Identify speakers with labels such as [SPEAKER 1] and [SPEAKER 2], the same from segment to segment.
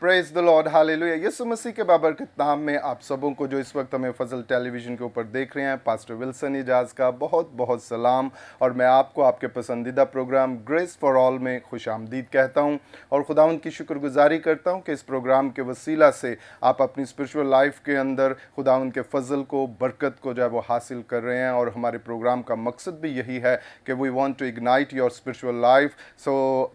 [SPEAKER 1] Praise the lord, hallelujah. यीशु मसीह के बाबरकत नाम में आप सबों को जो इस वक्त हमें फजल टेलीविज़न के ऊपर देख रहे हैं, पास्टर विल्सन इजाज़ का बहुत बहुत सलाम। और मैं आपको आपके पसंदीदा प्रोग्राम ग्रेस फॉर ऑल में खुश आमदीद कहता हूं और खुदावंद की शुक्रगुजारी करता हूं कि इस प्रोग्राम के वसीला से आप अपनी स्पिरिचुअल लाइफ के अंदर खुदावंद के फजल को, बरकत को जो है वो हासिल कर रहे हैं। और हमारे प्रोग्राम का मकसद भी यही है कि we want to ignite your spiritual life so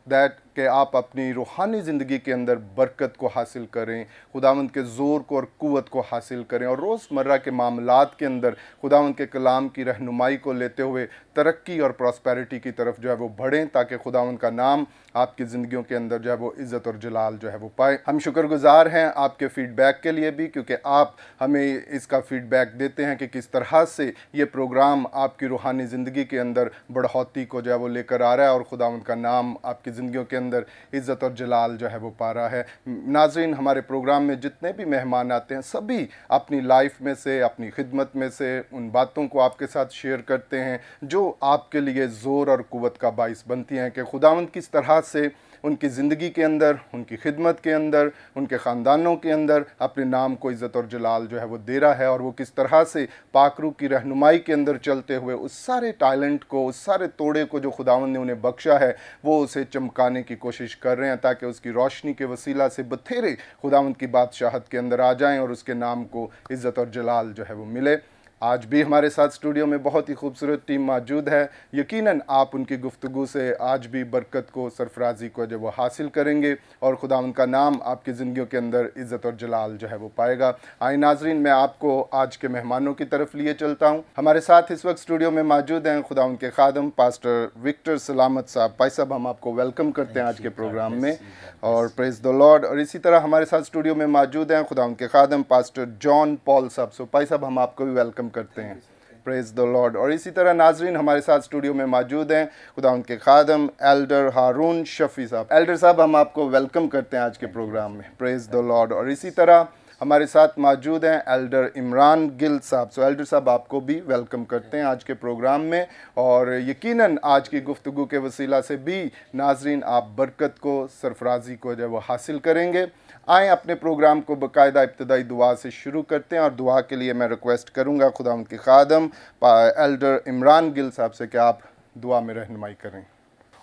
[SPEAKER 1] that कि आप अपनी रूहानी ज़िंदगी के अंदर बरकत को हासिल करें, खुदावंद के ज़ोर को और क़ुव्वत को हासिल करें और रोज़मर्रा के मामलात के अंदर खुदावंद के कलाम की रहनुमाई को लेते हुए तरक्की और प्रॉस्पेरिटी की तरफ जो है वो बढ़ें, ताकि खुदावंद का नाम आपकी ज़िंदगियों के अंदर जो है वो इज़्ज़त और जलाल जो है वो पाए। हम शुक्रगुजार हैं आपके फ़ीडबैक के लिए भी, क्योंकि आप हमें इसका फ़ीडबैक देते हैं कि किस तरह से ये प्रोग्राम आपकी रूहानी ज़िंदगी के अंदर बढ़ोतरी को जो है वो लेकर आ रहा है और खुदावंद का नाम आपकी ज़िंदगियों के अंदर इज़्ज़त और जलाल जो है वो पा रहा है। नाज़रीन, हमारे प्रोग्राम में जितने भी मेहमान आते हैं सभी अपनी लाइफ में से, अपनी खिदमत में से उन बातों को आपके साथ शेयर करते हैं जो आपके लिए ज़ोर और क़ुव्वत का बाइस बनती हैं कि खुदावंद किस तरह से उनकी ज़िंदगी के अंदर, उनकी खिदमत के अंदर, उनके ख़ानदानों के अंदर अपने नाम को इज़्ज़त और जलाल जो है वो दे रहा है। और वो किस तरह से पाक रूह की रहनुमाई के अंदर चलते हुए उस सारे टैलेंट को, उस सारे तोड़े को जो खुदावंद ने उन्हें बख्शा है, वो उसे चमकाने की कोशिश कर रहे हैं, ताकि उसकी रोशनी के वसीला से बथेरे खुदावंद की बादशाहत के अंदर आ जाएं और उसके नाम को इज़्ज़त और जलाल जो है वो मिले। आज भी हमारे साथ स्टूडियो में बहुत ही खूबसूरत टीम मौजूद है। यकीनन आप उनकी गुफ्तगू से आज भी बरकत को, सरफराजी को जो वो हासिल करेंगे और खुदा उनका नाम आपकी ज़िंदगियों के अंदर इज़्ज़त और जलाल जो है वो पाएगा। आए नाजरीन, मैं आपको आज के मेहमानों की तरफ लिए चलता हूँ। हमारे साथ इस वक्त स्टूडियो में मौजूद हैं खुदा उनके खादम पास्टर विक्टर सलामत साहब। भाई साहब, हम आपको वेलकम करते हैं आज के प्रोग्राम में और प्रेज द लॉर्ड। और इसी तरह हमारे साथ स्टूडियो में मौजूद हैं खुदा उनके खादम पास्टर जॉन पॉल साहब। सो भाई साहब, हम आपको भी वेलकम करते हैं। Praise the Lord. और इसी तरह नाजरीन, हमारे साथ स्टूडियो में मौजूद हैं खुदा उनके खादम एल्डर हारून शफी साहब। एल्डर साहब, हम आपको वेलकम करते हैं आज के प्रोग्राम में। Praise the Lord. और इसी तरह हमारे साथ मौजूद हैं एल्डर इमरान गिल साहब। सो एल्डर साहब, आपको भी वेलकम करते हैं आज के प्रोग्राम में। और यकीनन आज की गुफ्तगू के वसीला से भी नाजरीन आप बरकत को, सरफराजी को जो वो हासिल करेंगे। आए अपने प्रोग्राम को बाकायदा इब्तदाई दुआ से शुरू करते हैं और दुआ के लिए मैं रिक्वेस्ट करूंगा खुदा उनके खादम एल्डर इमरान गिल साहब से कि आप दुआ में रहनुमाई करें।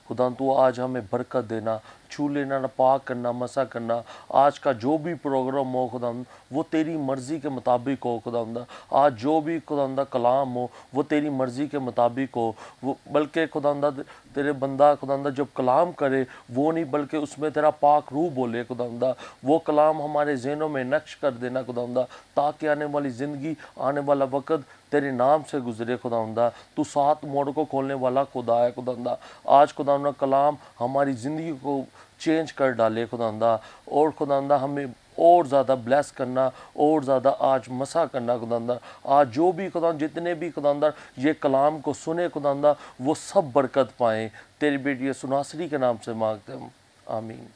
[SPEAKER 2] खुदा तू आज हमें बरकत देना, छू लेना, पाक करना, मसा करना। आज का जो भी प्रोग्राम हो खुदा वो तेरी मर्ज़ी के मुताबिक हो खुदा। आज जो भी खुदा कलाम हो वो तेरी मर्ज़ी के मुताबिक हो। वो बल्कि खुदा तेरे बंदा खुदा जब कलाम करे वो नहीं, बल्कि उसमें तेरा पाक रूह बोले खुदा। वो कलाम हमारे ज़हनों में नक्श कर देना खुदा, ताकि आने वाली ज़िंदगी, आने वाला वक़्त तेरे नाम से गुजरे खुदा। तू सात मोड़ को खोलने वाला खुदा है खुदा। आज खुदा कलाम हमारी ज़िंदगी को चेंज कर डाले खुदा। और खुदा हमें और ज़्यादा ब्लेस करना, और ज़्यादा आज मसा करना खुदा। आज जो भी खुदा, जितने भी खुदा ये कलाम को सुने खुदा, वो सब बरकत पाएँ। तेरी बेटी सुनासरी के नाम से मांगते हम, आमीन।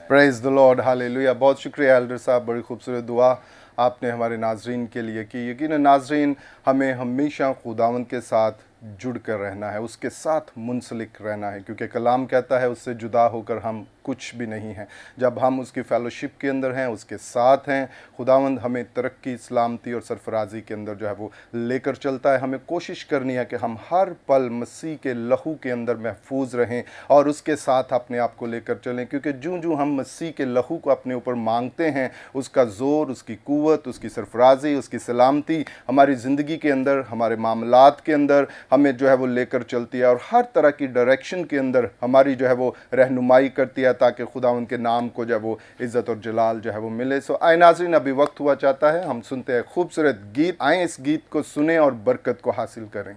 [SPEAKER 1] Praise the lord, hallelujah. बहुत शुक्रिया एल्डर साहब, बड़ी खूबसूरत दुआ आपने हमारे नाजरीन के लिए की। यकीन नाजरीन, हमें हमेशा खुदावंद के साथ जुड़ कर रहना है, उसके साथ मुंसलिक रहना है, क्योंकि कलाम कहता है उससे जुदा होकर हम कुछ भी नहीं हैं। जब हम उसकी फेलोशिप के अंदर हैं, उसके साथ हैं, खुदावंद हमें तरक्की, सलामती और सरफराजी के अंदर जो है वो लेकर चलता है। हमें कोशिश करनी है कि हम हर पल मसीह के लहू के अंदर महफूज रहें और उसके साथ अपने आप को लेकर चलें, क्योंकि जूँ जूँ हम मसीह के लहू को अपने ऊपर मांगते हैं, उसका ज़ोर, उसकी क़ुव्वत, उसकी सरफराजी, उसकी सलामती हमारी ज़िंदगी के अंदर, हमारे मामलात के अंदर हमें जो है वो लेकर चलती है और हर तरह की डायरेक्शन के अंदर हमारी जो है वो रहनुमाई करती है, ताकि खुदा उनके नाम को जो है वो इज़्ज़त और जलाल जो है वो मिले। सो आए नाज़रीन, अभी वक्त हुआ चाहता है हम सुनते हैं खूबसूरत गीत। आए इस गीत को सुने और बरकत को हासिल करें।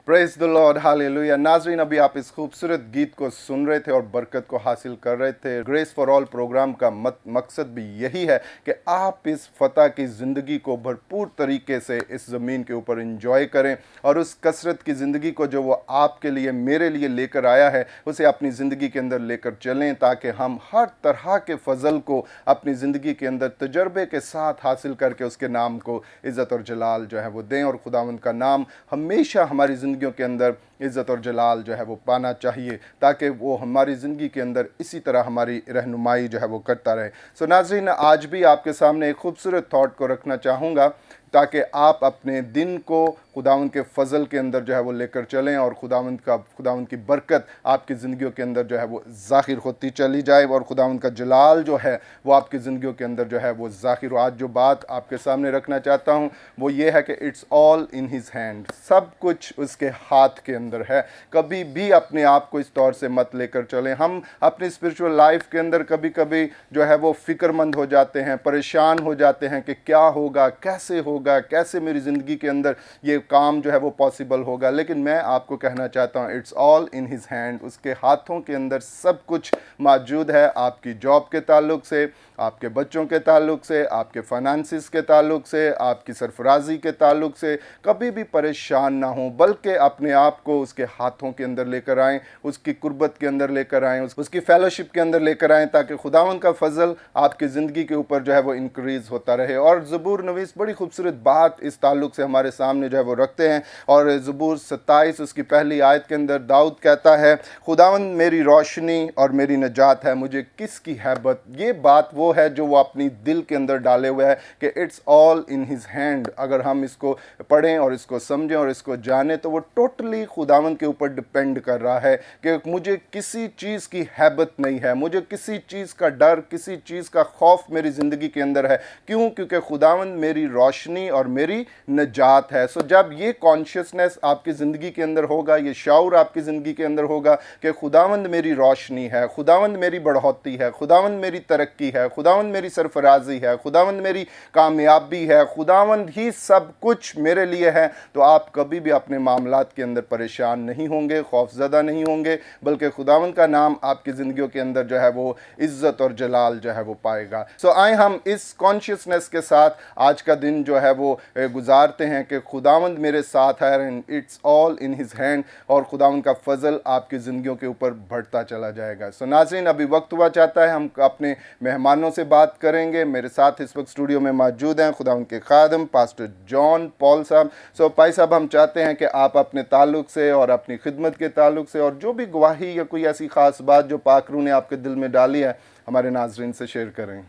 [SPEAKER 1] Praise the lord, hallelujah. नाज़रीन, अभी आप इस खूबसूरत गीत को सुन रहे थे और बरकत को हासिल कर रहे थे। ग्रेस फॉर ऑल प्रोग्राम का मकसद भी यही है कि आप इस फतह की ज़िंदगी को भरपूर तरीके से इस ज़मीन के ऊपर इंजॉय करें और उस कसरत की ज़िंदगी को जो वो आपके लिए, मेरे लिए लेकर आया है, उसे अपनी ज़िंदगी के अंदर लेकर चलें, ताकि हम हर तरह के फजल को अपनी ज़िंदगी के अंदर तजर्बे के साथ हासिल करके उसके नाम को इज़्ज़त और जलाल जो है वो दें। और खुदावंद का नाम हमेशा हमारी ज़िंदगियों के अंदर इज़्ज़त और जलाल जो है वो पाना चाहिए, ताकि वो हमारी ज़िंदगी के अंदर इसी तरह हमारी रहनुमाई जो है वो करता रहे। सो नाज़रीन, आज भी आपके सामने एक खूबसूरत थॉट को रखना चाहूँगा, ताकि आप अपने दिन को खुदावंद के फ़ज़ल के अंदर जो है वो लेकर चलें और खुदावंद की बरकत आपकी ज़िंदगियों के अंदर जो है वो ज़ाहिर होती चली जाए और खुदावंद का जलाल जो है वो आपकी ज़िंदगियों के अंदर जो है वो ज़ाहिर हो। आज जो बात आपके सामने रखना चाहता हूँ वो ये है कि it's all in his hand, सब कुछ उसके हाथ के अंदर है। कभी भी अपने आप को इस तौर से मत लेकर चलें। हम अपनी स्पिरिचुअल लाइफ के अंदर कभी कभी जो है वो फ़िक्रमंद हो जाते हैं, परेशान हो जाते हैं कि क्या होगा, कैसे होगा, कैसे मेरी ज़िंदगी के अंदर ये काम जो है वो पॉसिबल होगा। लेकिन मैं आपको कहना चाहता हूँ, it's all in his hand, उसके हाथों के अंदर सब कुछ मौजूद है। आपकी जॉब के ताल्लुक से, आपके बच्चों के ताल्लुक से, आपके फाइनेंसिस के ताल्लुक से, आपकी सरफराजी के ताल्लुक से कभी भी परेशान ना हो, बल्कि अपने आप को उसके हाथों के अंदर लेकर आएँ, उसकी कुर्बत के अंदर लेकर आएँ, उसकी फेलोशिप के अंदर लेकर आएँ, ताकि खुदावंद का फजल आपकी ज़िंदगी के ऊपर जो है वो इंक्रीज़ होता रहे। और ज़बूर नवीस बड़ी खूबसूरत बात इस ताल्लुक से हमारे सामने जो है वो रखते हैं, और ज़बूर 27 उसकी पहली आयत के अंदर दाऊद कहता है, खुदावंद मेरी रोशनी और मेरी नजात है, मुझे किसकी हैबत। ये बात वो है जो वो अपनी दिल के अंदर डाले हुए है कि it's all in his hand. अगर हम इसको पढ़ें और इसको समझें और इसको जानें तो वो टोटली खुदावंद के ऊपर डिपेंड कर रहा है कि मुझे किसी चीज़ की हैबत नहीं है, मुझे किसी चीज़ का डर, किसी चीज़ का खौफ मेरी ज़िंदगी के अंदर है। क्यों? क्योंकि खुदावंद मेरी रोशनी और मेरी नजात है। सो जब ये कॉन्शियसनेस आपकी ज़िंदगी के अंदर होगा, ये शऊर आपकी ज़िंदगी के अंदर होगा कि खुदावंद मेरी रोशनी है, खुदावंद मेरी बढ़ोतरी है, खुदावंद मेरी तरक्की है, खुदावंद मेरी सरफराजी है, खुदावंद मेरी कामयाबी है, खुदावंद ही सब कुछ मेरे लिए है, तो आप कभी भी अपने मामलात के अंदर परेशान नहीं होंगे, खौफज़दा नहीं होंगे, बल्कि खुदावंद का नाम आपकी ज़िंदगियों के अंदर जो है वो इज़्ज़त और जलाल जो है वो पाएगा। सो आए हम इस कॉन्शियसनेस के साथ आज का दिन जो है वो गुजारते हैं कि खुदावंद मेरे साथ है, and it's all in his hand, और खुदावंद का फजल आपकी ज़िंदगियों के ऊपर बढ़ता चला जाएगा। सो नाज़रीन, अभी वक्त हुआ चाहता है हम अपने मेहमानों से बात करेंगे। मेरे साथ इस वक्त स्टूडियो में मौजूद हैं खुदावंद के खादम पास्टर जॉन पॉल साहब। सो भाई साहब, हम चाहते हैं कि आप अपने ताल्लुक से और अपनी खिदमत के ताल्लुक से और जो भी गवाही या कोई ऐसी ख़ास बात जो पाकरू ने आपके दिल में डाली है हमारे नाज़रीन से शेयर करें।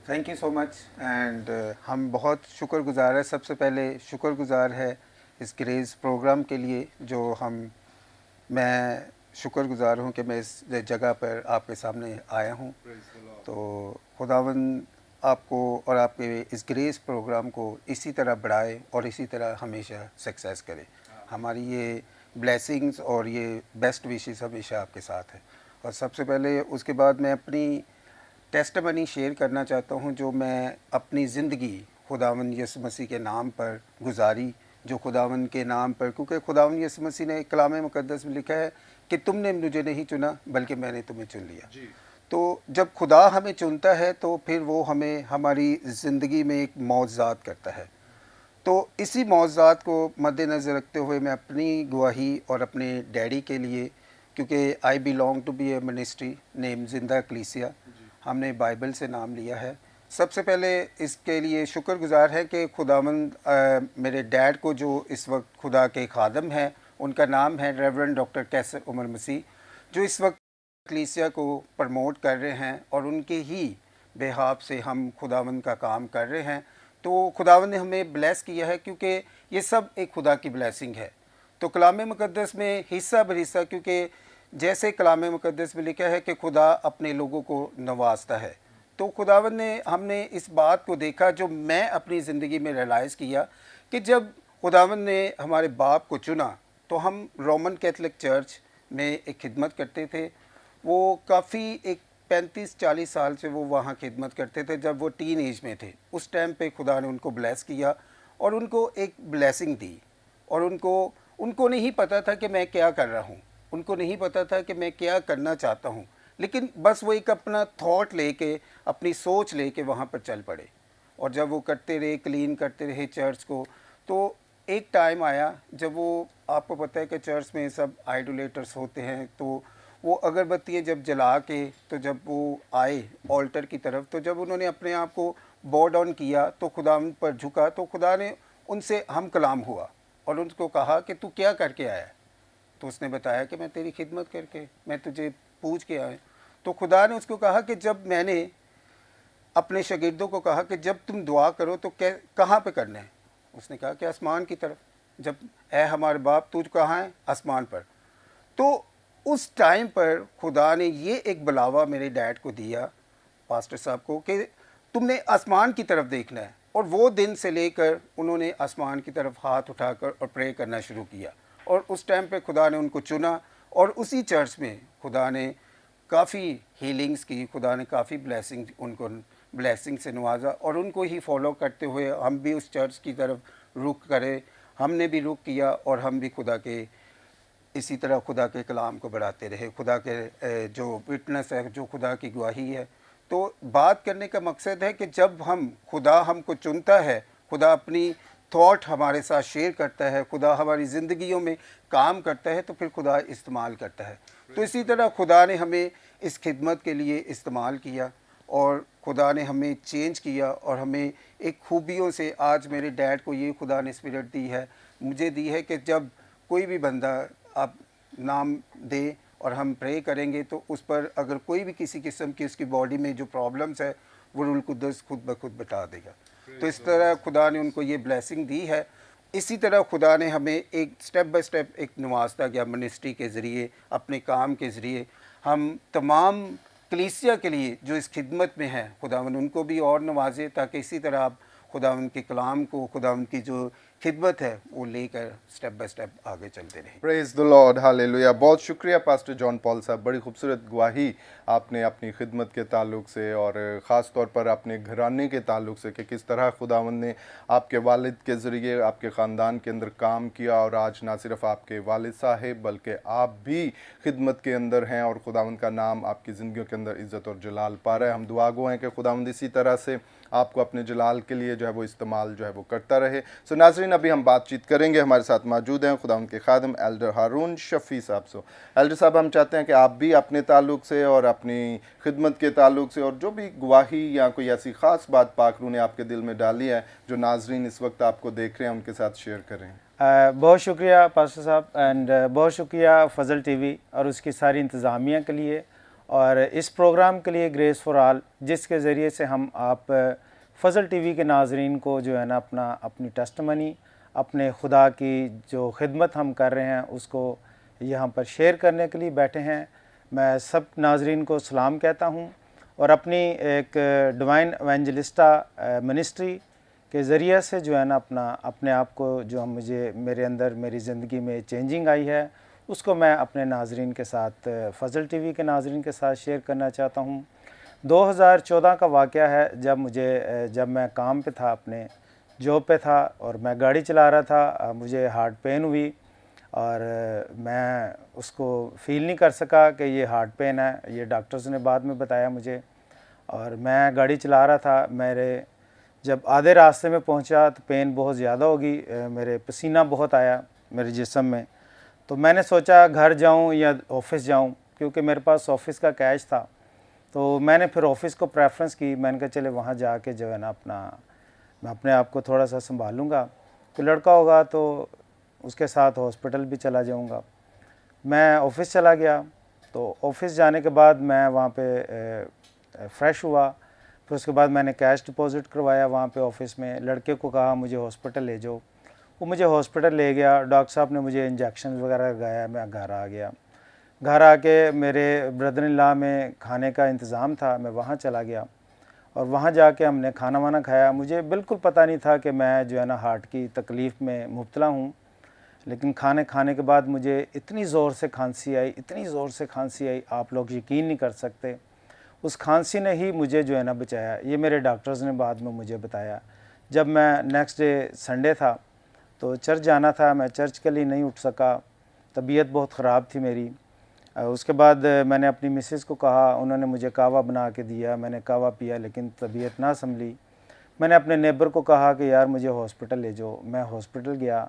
[SPEAKER 3] Thank you so much. And हम बहुत शुक्रगुजार है, सबसे पहले शुक्रगुजार है इस ग्रेस प्रोग्राम के लिए जो मैं शुक्रगुजार हूँ कि मैं इस जगह पर आपके सामने आया हूँ। तो खुदावंद आपको और आपके इस ग्रेस प्रोग्राम को इसी तरह बढ़ाए और इसी तरह हमेशा सक्सेस करे। हमारी ये ब्लेसिंग्स और ये बेस्ट विशेस हमेशा आपके साथ है। और सबसे पहले उसके बाद मैं अपनी टेस्टमनी शेयर करना चाहता हूँ जो मैं अपनी ज़िंदगी खुदावंद यीशु मसीह के नाम पर गुजारी, जो खुदावंद के नाम पर, क्योंकि खुदावंद यीशु मसीह ने कलाम मुक़द्दस में लिखा है कि तुमने मुझे नहीं चुना बल्कि मैंने तुम्हें चुन लिया। तो जब खुदा हमें चुनता है तो फिर वो हमें हमारी ज़िंदगी में एक मौज़ात करता है। तो इसी मौज़ात को मद्देनज़र रखते हुए मैं अपनी गवाही और अपने डैडी के लिए, क्योंकि I belong to be a ministry name जिंदा कलीसिया, हमने बाइबल से नाम लिया है। सबसे पहले इसके लिए शुक्रगुजार है कि खुदावंद मेरे डैड को जो इस वक्त खुदा के खादम हैं, उनका नाम है रेवरेंड डॉक्टर कैसर उमर मसीह, जो इस वक्त कलीसिया को प्रमोट कर रहे हैं और उनके ही बेहाब से हम खुदावंद का काम कर रहे हैं। तो खुदावंद ने हमें ब्लेस किया है, क्योंकि ये सब एक खुदा की ब्लेसिंग है। तो कलाम मुक़द्दस में हिस्सा बर हिस्सा, क्योंकि जैसे कलाम मुक़द्दस में लिखा है कि खुदा अपने लोगों को नवाजता है, तो खुदावंद ने हमने इस बात को देखा, जो मैं अपनी ज़िंदगी में रियलाइज़ किया कि जब खुदावंद ने हमारे बाप को चुना तो हम रोमन कैथलिक चर्च में एक खिदमत करते थे। वो काफ़ी एक 35-40 साल से वो वहाँ खिदमत करते थे। जब वो टीन एज में थे उस टाइम पे खुदा ने उनको ब्लेस किया और उनको एक ब्लेसिंग दी और उनको उनको नहीं पता था कि मैं क्या कर रहा हूँ, उनको नहीं पता था कि मैं क्या करना चाहता हूँ, लेकिन बस वो एक अपना थॉट लेके, अपनी सोच लेके वहाँ पर चल पड़े। और जब वो करते रहे, क्लीन करते रहे चर्च को, तो एक टाइम आया जब वो, आपको पता है कि चर्च में सब आइडोलेटर्स होते हैं, तो वो अगरबत्तियाँ जब जला के, तो जब वो आए ऑल्टर की तरफ, तो जब उन्होंने अपने आप को बो डाउन किया, तो खुदा पर झुका, तो खुदा ने उनसे हम कलाम हुआ और उनको कहा कि तू क्या करके आया है? तो उसने बताया कि मैं तेरी खिदमत करके, मैं तुझे पूछ के आया। तो खुदा ने उसको कहा कि जब मैंने अपने शागिर्दों को कहा कि जब तुम दुआ करो तो कहाँ पे करना है? उसने कहा कि आसमान की तरफ। जब ए हमारे बाप, तुझ कहाँ है? आसमान पर। तो उस टाइम पर खुदा ने ये एक बुलावा मेरे डैड को दिया, पास्टर साहब को, कि तुमने आसमान की तरफ देखना है। और वो दिन से लेकर उन्होंने आसमान की तरफ हाथ उठाकर और प्रे करना शुरू किया। और उस टाइम पे खुदा ने उनको चुना और उसी चर्च में खुदा ने काफ़ी हीलिंग्स की, खुदा ने काफ़ी ब्लेसिंग, उनको ब्लेसिंग से नवाजा। और उनको ही फॉलो करते हुए हम भी उस चर्च की तरफ रुख करें, हमने भी रुख किया और हम भी खुदा के इसी तरह खुदा के कलाम को बढ़ाते रहे। खुदा के जो विटनेस है, जो खुदा की गवाही है। तो बात करने का मकसद है कि जब खुदा हमको चुनता है, खुदा अपनी थॉट हमारे साथ शेयर करता है, खुदा हमारी ज़िंदगियों में काम करता है, तो फिर खुदा इस्तेमाल करता है। तो इसी तरह खुदा ने हमें इस खिदमत के लिए इस्तेमाल किया और खुदा ने हमें चेंज किया और हमें एक खूबियों से, आज मेरे डैड को ये खुदा ने स्पिरिट दी है, मुझे दी है, कि जब कोई भी बंदा आप नाम दे और हम प्रे करेंगे, तो उस पर अगर कोई भी किसी किस्म की उसकी बॉडी में जो प्रॉब्लम्स है, वो रूल कुद्दस खुद ब खुद बता देगा। तो इस तरह खुदा ने उनको ये ब्लेसिंग दी है। इसी तरह खुदा ने हमें एक स्टेप बाय स्टेप एक नवाजता गया, मिनिस्ट्री के ज़रिए, अपने काम के ज़रिए। हम तमाम कलीसिया के लिए जो इस खिदमत में है, खुदावन उनको भी और नवाजे, ताकि इसी तरह आप खुदावन के कलाम को, खुदावन की जो खिदमत है, वो लेकर स्टेप बाय स्टेप आगे चलते रहे।
[SPEAKER 1] Praise the lord, hallelujah. बहुत शुक्रिया पास्टर जॉन पॉल साहब, बड़ी खूबसूरत गवाही आपने अपनी खिदमत के ताल्लुक से और ख़ास तौर पर अपने घराने के ताल्लुक से, कि किस तरह खुदावंद ने आपके वालिद के ज़रिए आपके ख़ानदान के अंदर काम किया और आज ना सिर्फ आपके वालिद साहिब बल्कि आप भी खिदमत के अंदर हैं और खुदावंद का नाम आपकी ज़िंदगियों के अंदर इज़्ज़त और जलाल पा रहा है। हम दुआ गो हैं कि खुदावंद इसी तरह से आपको अपने जलाल के लिए जो है वो इस्तेमाल जो है वो करता रहे। सो नाज़रीन, अभी हम बातचीत करेंगे। हमारे साथ मौजूद हैं खुदावंद के खादिम एल्डर हारून शफ़ी साहब। सो एल्डर साहब, हम चाहते हैं कि आप भी अपने ताल्लुक से और अपनी खिदमत के ताल्लुक से और जो भी गवाही या कोई ऐसी ख़ास बात पाक रूह ने आपके दिल में डाली है जो नाज़रीन इस वक्त आपको देख रहे हैं, उनके साथ शेयर करें।
[SPEAKER 4] बहुत शुक्रिया पास्टर साहब, एंड बहुत शुक्रिया फजल टीवी और उसकी सारी इंतज़ामिया के लिए और इस प्रोग्राम के लिए ग्रेस फॉर ऑल, जिसके ज़रिए से हम आप फजल टीवी के नाजरीन को जो है ना अपनी टेस्टमनी, अपने खुदा की जो खिदमत हम कर रहे हैं उसको यहाँ पर शेयर करने के लिए बैठे हैं। मैं सब नाजरीन को सलाम कहता हूँ और अपनी एक डिवाइन एवेंजलिस्टा मिनिस्ट्री के ज़रिए से जो है ना अपने आप को जो मुझे मेरे अंदर मेरी ज़िंदगी में चेंजिंग आई है, उसको मैं अपने नाजरीन के साथ, फजल टीवी के नाजरीन के साथ शेयर करना चाहता हूँ। 2014 का वाक़या है, जब मैं काम पे था, अपने जॉब पे था और मैं गाड़ी चला रहा था, मुझे हार्ट पेन हुई और मैं उसको फ़ील नहीं कर सका कि ये हार्ट पेन है, ये डॉक्टर्स ने बाद में बताया मुझे। और मैं गाड़ी चला रहा था, मेरे जब आधे रास्ते में पहुंचा तो पेन बहुत ज़्यादा होगी, मेरे पसीना बहुत आया मेरे जिस्म में। तो मैंने सोचा घर जाऊं या ऑफ़िस जाऊं, क्योंकि मेरे पास ऑफ़िस का कैश था। तो मैंने फिर ऑफ़िस को प्रेफरेंस की। मैंने कहा चले वहाँ जाके जो है ना मैं अपने आप को थोड़ा सा संभालूँगा, तो लड़का होगा तो उसके साथ हॉस्पिटल भी चला जाऊँगा। मैं ऑफ़िस चला गया, तो ऑफ़िस जाने के बाद मैं वहाँ पे फ्रेश हुआ। फिर उसके बाद मैंने कैश डिपॉज़िट करवाया वहाँ पे ऑफ़िस में। लड़के को कहा मुझे हॉस्पिटल ले जाओ, वो मुझे हॉस्पिटल ले गया। डॉक्टर साहब ने मुझे इंजेक्शन वगैरह लगाया, मैं घर आ गया। घर आके मेरे ब्रदर इन लॉ में खाने का इंतज़ाम था, मैं वहाँ चला गया और वहाँ जाके हमने खाना वाना खाया। मुझे बिल्कुल पता नहीं था कि मैं जो है ना हार्ट की तकलीफ़ में मुब्तला हूँ, लेकिन खाने के बाद मुझे इतनी ज़ोर से खांसी आई, इतनी ज़ोर से खांसी आई, आप लोग यकीन नहीं कर सकते। उस खांसी ने ही मुझे जो है ना बचाया। ये मेरे डॉक्टर्स ने बाद में मुझे बताया। जब मैं नेक्स्ट डे संडे था, तो चर्च जाना था, मैं चर्च के लिए नहीं उठ सका, तबीयत बहुत ख़राब थी मेरी। उसके बाद मैंने अपनी मिसेज़ को कहा, उन्होंने मुझे कहवा बना के दिया, मैंने कहवा पिया लेकिन तबीयत ना संभली। मैंने अपने नेबर को कहा कि यार मुझे हॉस्पिटल ले जाओ। मैं हॉस्पिटल गया,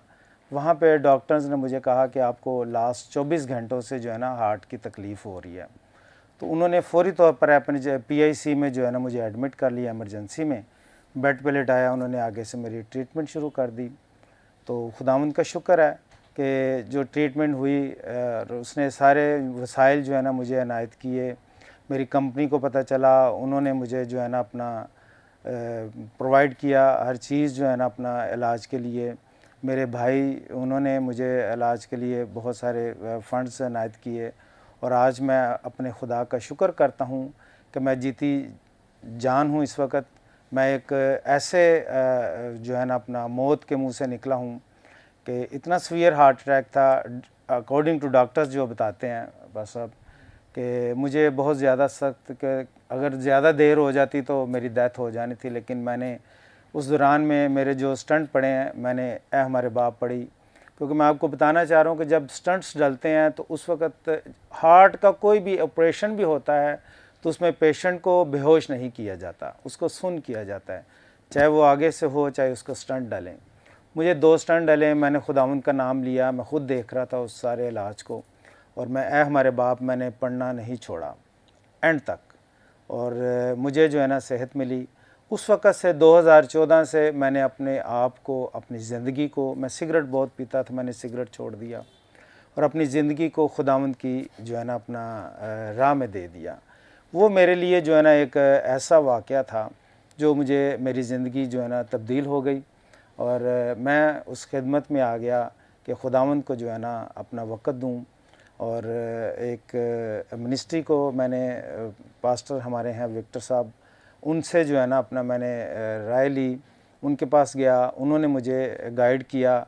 [SPEAKER 4] वहाँ पे डॉक्टर्स ने मुझे कहा कि आपको लास्ट 24 घंटों से जो है ना हार्ट की तकलीफ़ हो रही है। तो उन्होंने फ़ौरी तौर पर अपने PIC में जो है ना मुझे एडमिट कर लिया, इमरजेंसी में बेड पे लेटाया। उन्होंने आगे से मेरी ट्रीटमेंट शुरू कर दी। तो खुदावंद का शुक्र है कि जो ट्रीटमेंट हुई उसने सारे वसाइल जो है ना मुझे इनायत किए। मेरी कंपनी को पता चला, उन्होंने मुझे जो है ना अपना प्रोवाइड किया हर चीज़ जो है ना अपना इलाज के लिए। मेरे भाई उन्होंने मुझे इलाज के लिए बहुत सारे फ़ंड्स इनायत किए। और आज मैं अपने खुदा का शुक्र करता हूँ कि मैं जीती जान हूँ इस वक्त। मैं एक ऐसे जो है ना अपना मौत के मुंह से निकला हूँ कि इतना सीवियर हार्ट अटैक था, अकॉर्डिंग टू डॉक्टर्स जो बताते हैं बस अब, कि मुझे बहुत ज़्यादा सख्त कि अगर ज़्यादा देर हो जाती तो मेरी डेथ हो जानी थी। लेकिन मैंने उस दौरान में मेरे जो स्टंट पड़े हैं, मैंने ए हमारे बाप पढ़ी, क्योंकि मैं आपको बताना चाह रहा हूँ कि जब स्टंट्स डलते हैं तो उस वक्त हार्ट का कोई भी ऑपरेशन भी होता है तो उसमें पेशेंट को बेहोश नहीं किया जाता, उसको सुन किया जाता है, चाहे वो आगे से हो चाहे उसको स्टंट डालें। मुझे 2 स्टंट डले, मैंने खुदावंद का नाम लिया, मैं ख़ुद देख रहा था उस सारे इलाज को, और मैं ए हमारे बाप मैंने पढ़ना नहीं छोड़ा एंड तक। और मुझे जो है ना सेहत मिली। उस वक़्त से 2014 से मैंने अपने आप को, अपनी ज़िंदगी को, मैं सिगरेट बहुत पीता था, मैंने सिगरेट छोड़ दिया और अपनी ज़िंदगी को खुदावंद की जो है ना अपना राह में दे दिया। वो मेरे लिए जो है ना एक ऐसा वाक़या था जो मुझे, मेरी ज़िंदगी जो है ना तब्दील हो गई और मैं उस खिदमत में आ गया कि खुदावंद को जो है ना अपना वक़्त दूँ। और एक मिनिस्ट्री को मैंने, पास्टर हमारे हैं विक्टर साहब, उनसे जो है ना अपना मैंने राय ली, उनके पास गया, उन्होंने मुझे गाइड किया,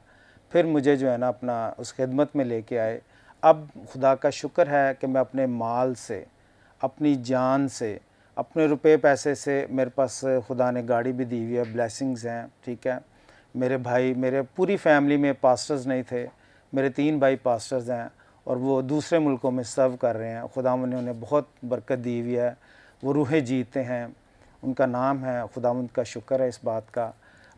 [SPEAKER 4] फिर मुझे जो है ना अपना उस खिदमत में लेके आए। अब खुदा का शुक्र है कि मैं अपने माल से, अपनी जान से, अपने रुपए पैसे से, मेरे पास खुदा ने गाड़ी भी दी हुई है, ब्लेसिंग्स हैं, ठीक है। मेरे भाई, मेरे पूरी फैमिली में पास्टर्स नहीं थे, मेरे 3 भाई पास्टर्स हैं और वो दूसरे मुल्कों में सर्व कर रहे हैं। खुदावंद ने उन्हें बहुत बरकत दी हुई है, वो रूहें जीते हैं, उनका नाम है, खुदावंद का शुक्र है इस बात का।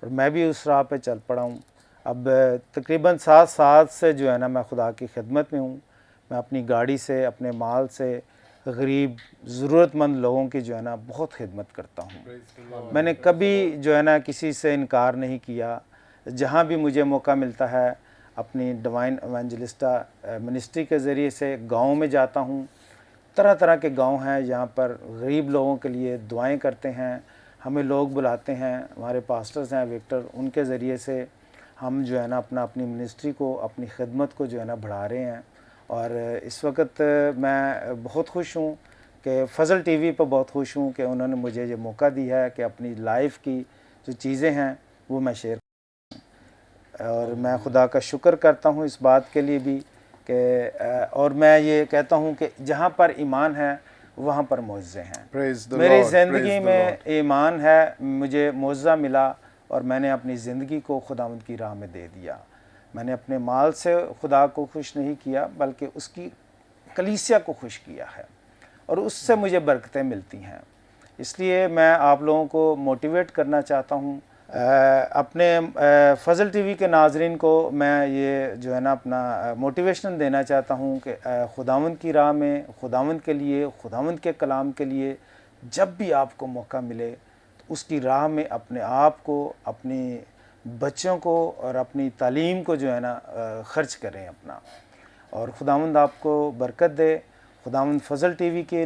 [SPEAKER 4] और मैं भी उस राह पे चल पड़ा हूँ। अब तकरीबन 7 साल से जो है ना मैं खुदा की खिदमत में हूँ। मैं अपनी गाड़ी से, अपने माल से गरीब ज़रूरतमंद लोगों की जो है ना बहुत खिदमत करता हूँ। मैंने कभी जो है ना किसी से इनकार नहीं किया। जहाँ भी मुझे मौका मिलता है, अपनी डिवाइन एवेंजलिस्टा मिनिस्ट्री के ज़रिए से गाँव में जाता हूँ। तरह तरह के गांव हैं जहाँ पर गरीब लोगों के लिए दुआएं करते हैं, हमें लोग बुलाते हैं, हमारे पास्टर्स हैं विक्टर, उनके ज़रिए से हम जो है ना अपनी मिनिस्ट्री को, अपनी खिदमत को जो है ना बढ़ा रहे हैं। और इस वक्त मैं बहुत खुश हूँ कि फजल टीवी पर बहुत खुश हूँ कि उन्होंने मुझे ये मौका दिया है कि अपनी लाइफ की जो चीज़ें हैं वो मैं शेयर, और मैं खुदा का शुक्र करता हूँ इस बात के लिए भी कि, और मैं ये कहता हूँ कि जहाँ पर ईमान है वहाँ पर मौज़े हैं। मेरी ज़िंदगी में ईमान है, मुझे मौज़ा मिला और मैंने अपनी ज़िंदगी को खुदावंद की राह में दे दिया। मैंने अपने माल से खुदा को खुश नहीं किया, बल्कि उसकी कलीसिया को खुश किया है और उससे मुझे बरकतें मिलती हैं। इसलिए मैं आप लोगों को मोटिवेट करना चाहता हूँ। अपने फजल टीवी के नाजरीन को मैं ये जो है ना अपना मोटिवेशन देना चाहता हूँ कि खुदावंद की राह में, खुदावंद के लिए, खुदावंद के कलाम के लिए जब भी आपको मौका मिले तो उसकी राह में अपने आप को, अपनी बच्चों को और अपनी तालीम को जो है ना ख़र्च करें अपना, और खुदावंद आपको बरकत दे। खुदावंद फजल टीवी के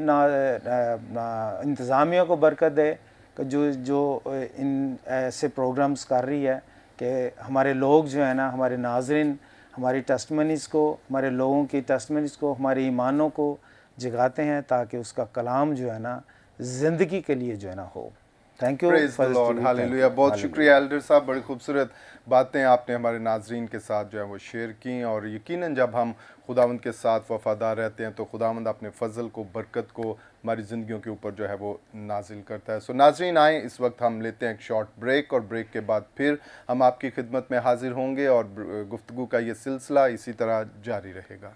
[SPEAKER 4] इंतज़ामिया को बरकत दे कि जो इन ऐसे प्रोग्राम्स कर रही है कि हमारे लोग जो है ना, हमारे नाज़रीन हमारी टेस्टमनीज़ को, हमारे लोगों की टेस्टमनीज़ को, हमारे ईमानों को जगाते हैं ताकि उसका कलाम जो है ना ज़िंदगी के लिए जो है ना हो। Thank you
[SPEAKER 1] praise the lord, hallelujah. बहुत शुक्रिया एल्डर साहब, बड़ी खूबसूरत बातें आपने हमारे नाजरीन के साथ जो है वो शेयर की। और यकीनन जब हम खुदावंद के साथ वफादार रहते हैं तो खुदावंद अपने फजल को, बरकत को हमारी ज़िंदगियों के ऊपर जो है वो नाजिल करता है। सो नाजरीन आए, इस वक्त हम लेते हैं एक शॉर्ट ब्रेक और ब्रेक के बाद फिर हम आपकी खिदमत में हाजिर होंगे और गुफ्तगू का ये सिलसिला इसी तरह जारी रहेगा।